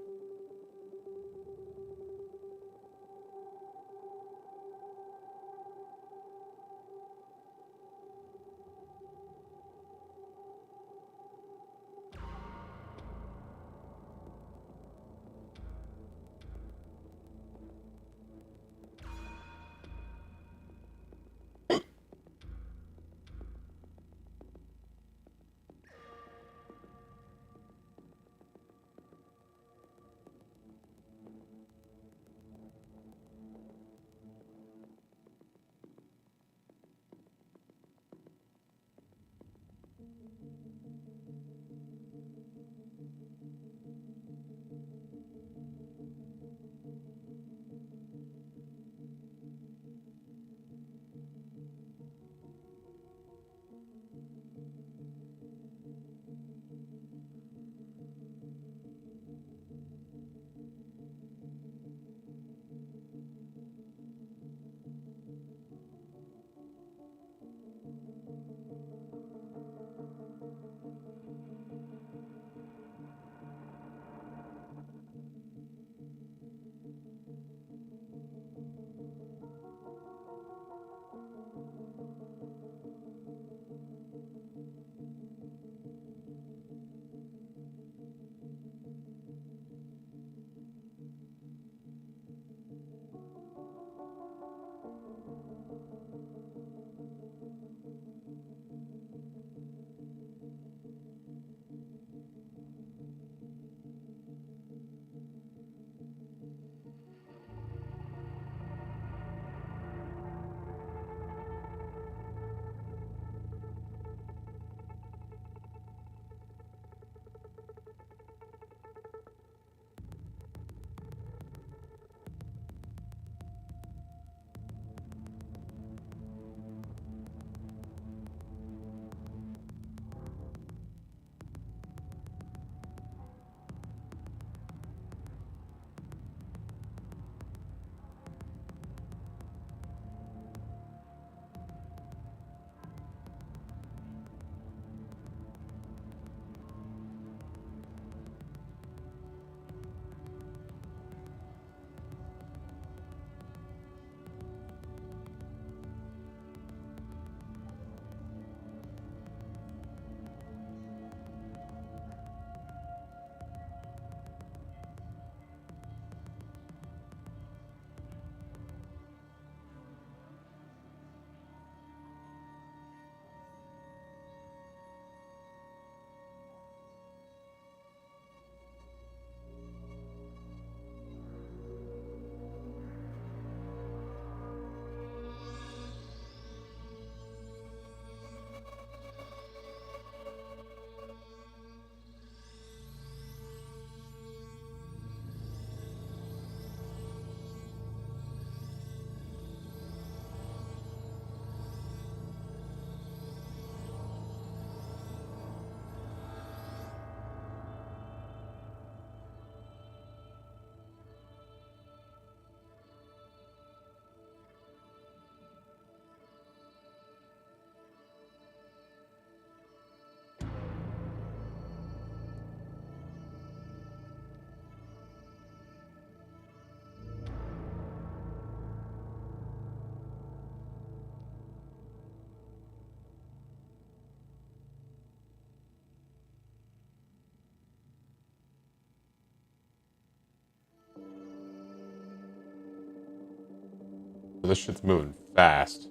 This shit's moving fast.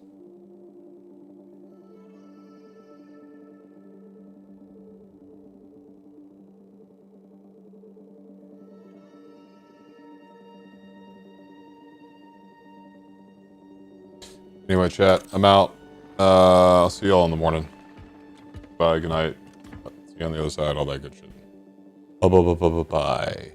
Anyway, chat, I'm out. I'll see you all in the morning. Bye, good night. See you on the other side, all that good shit. Bye.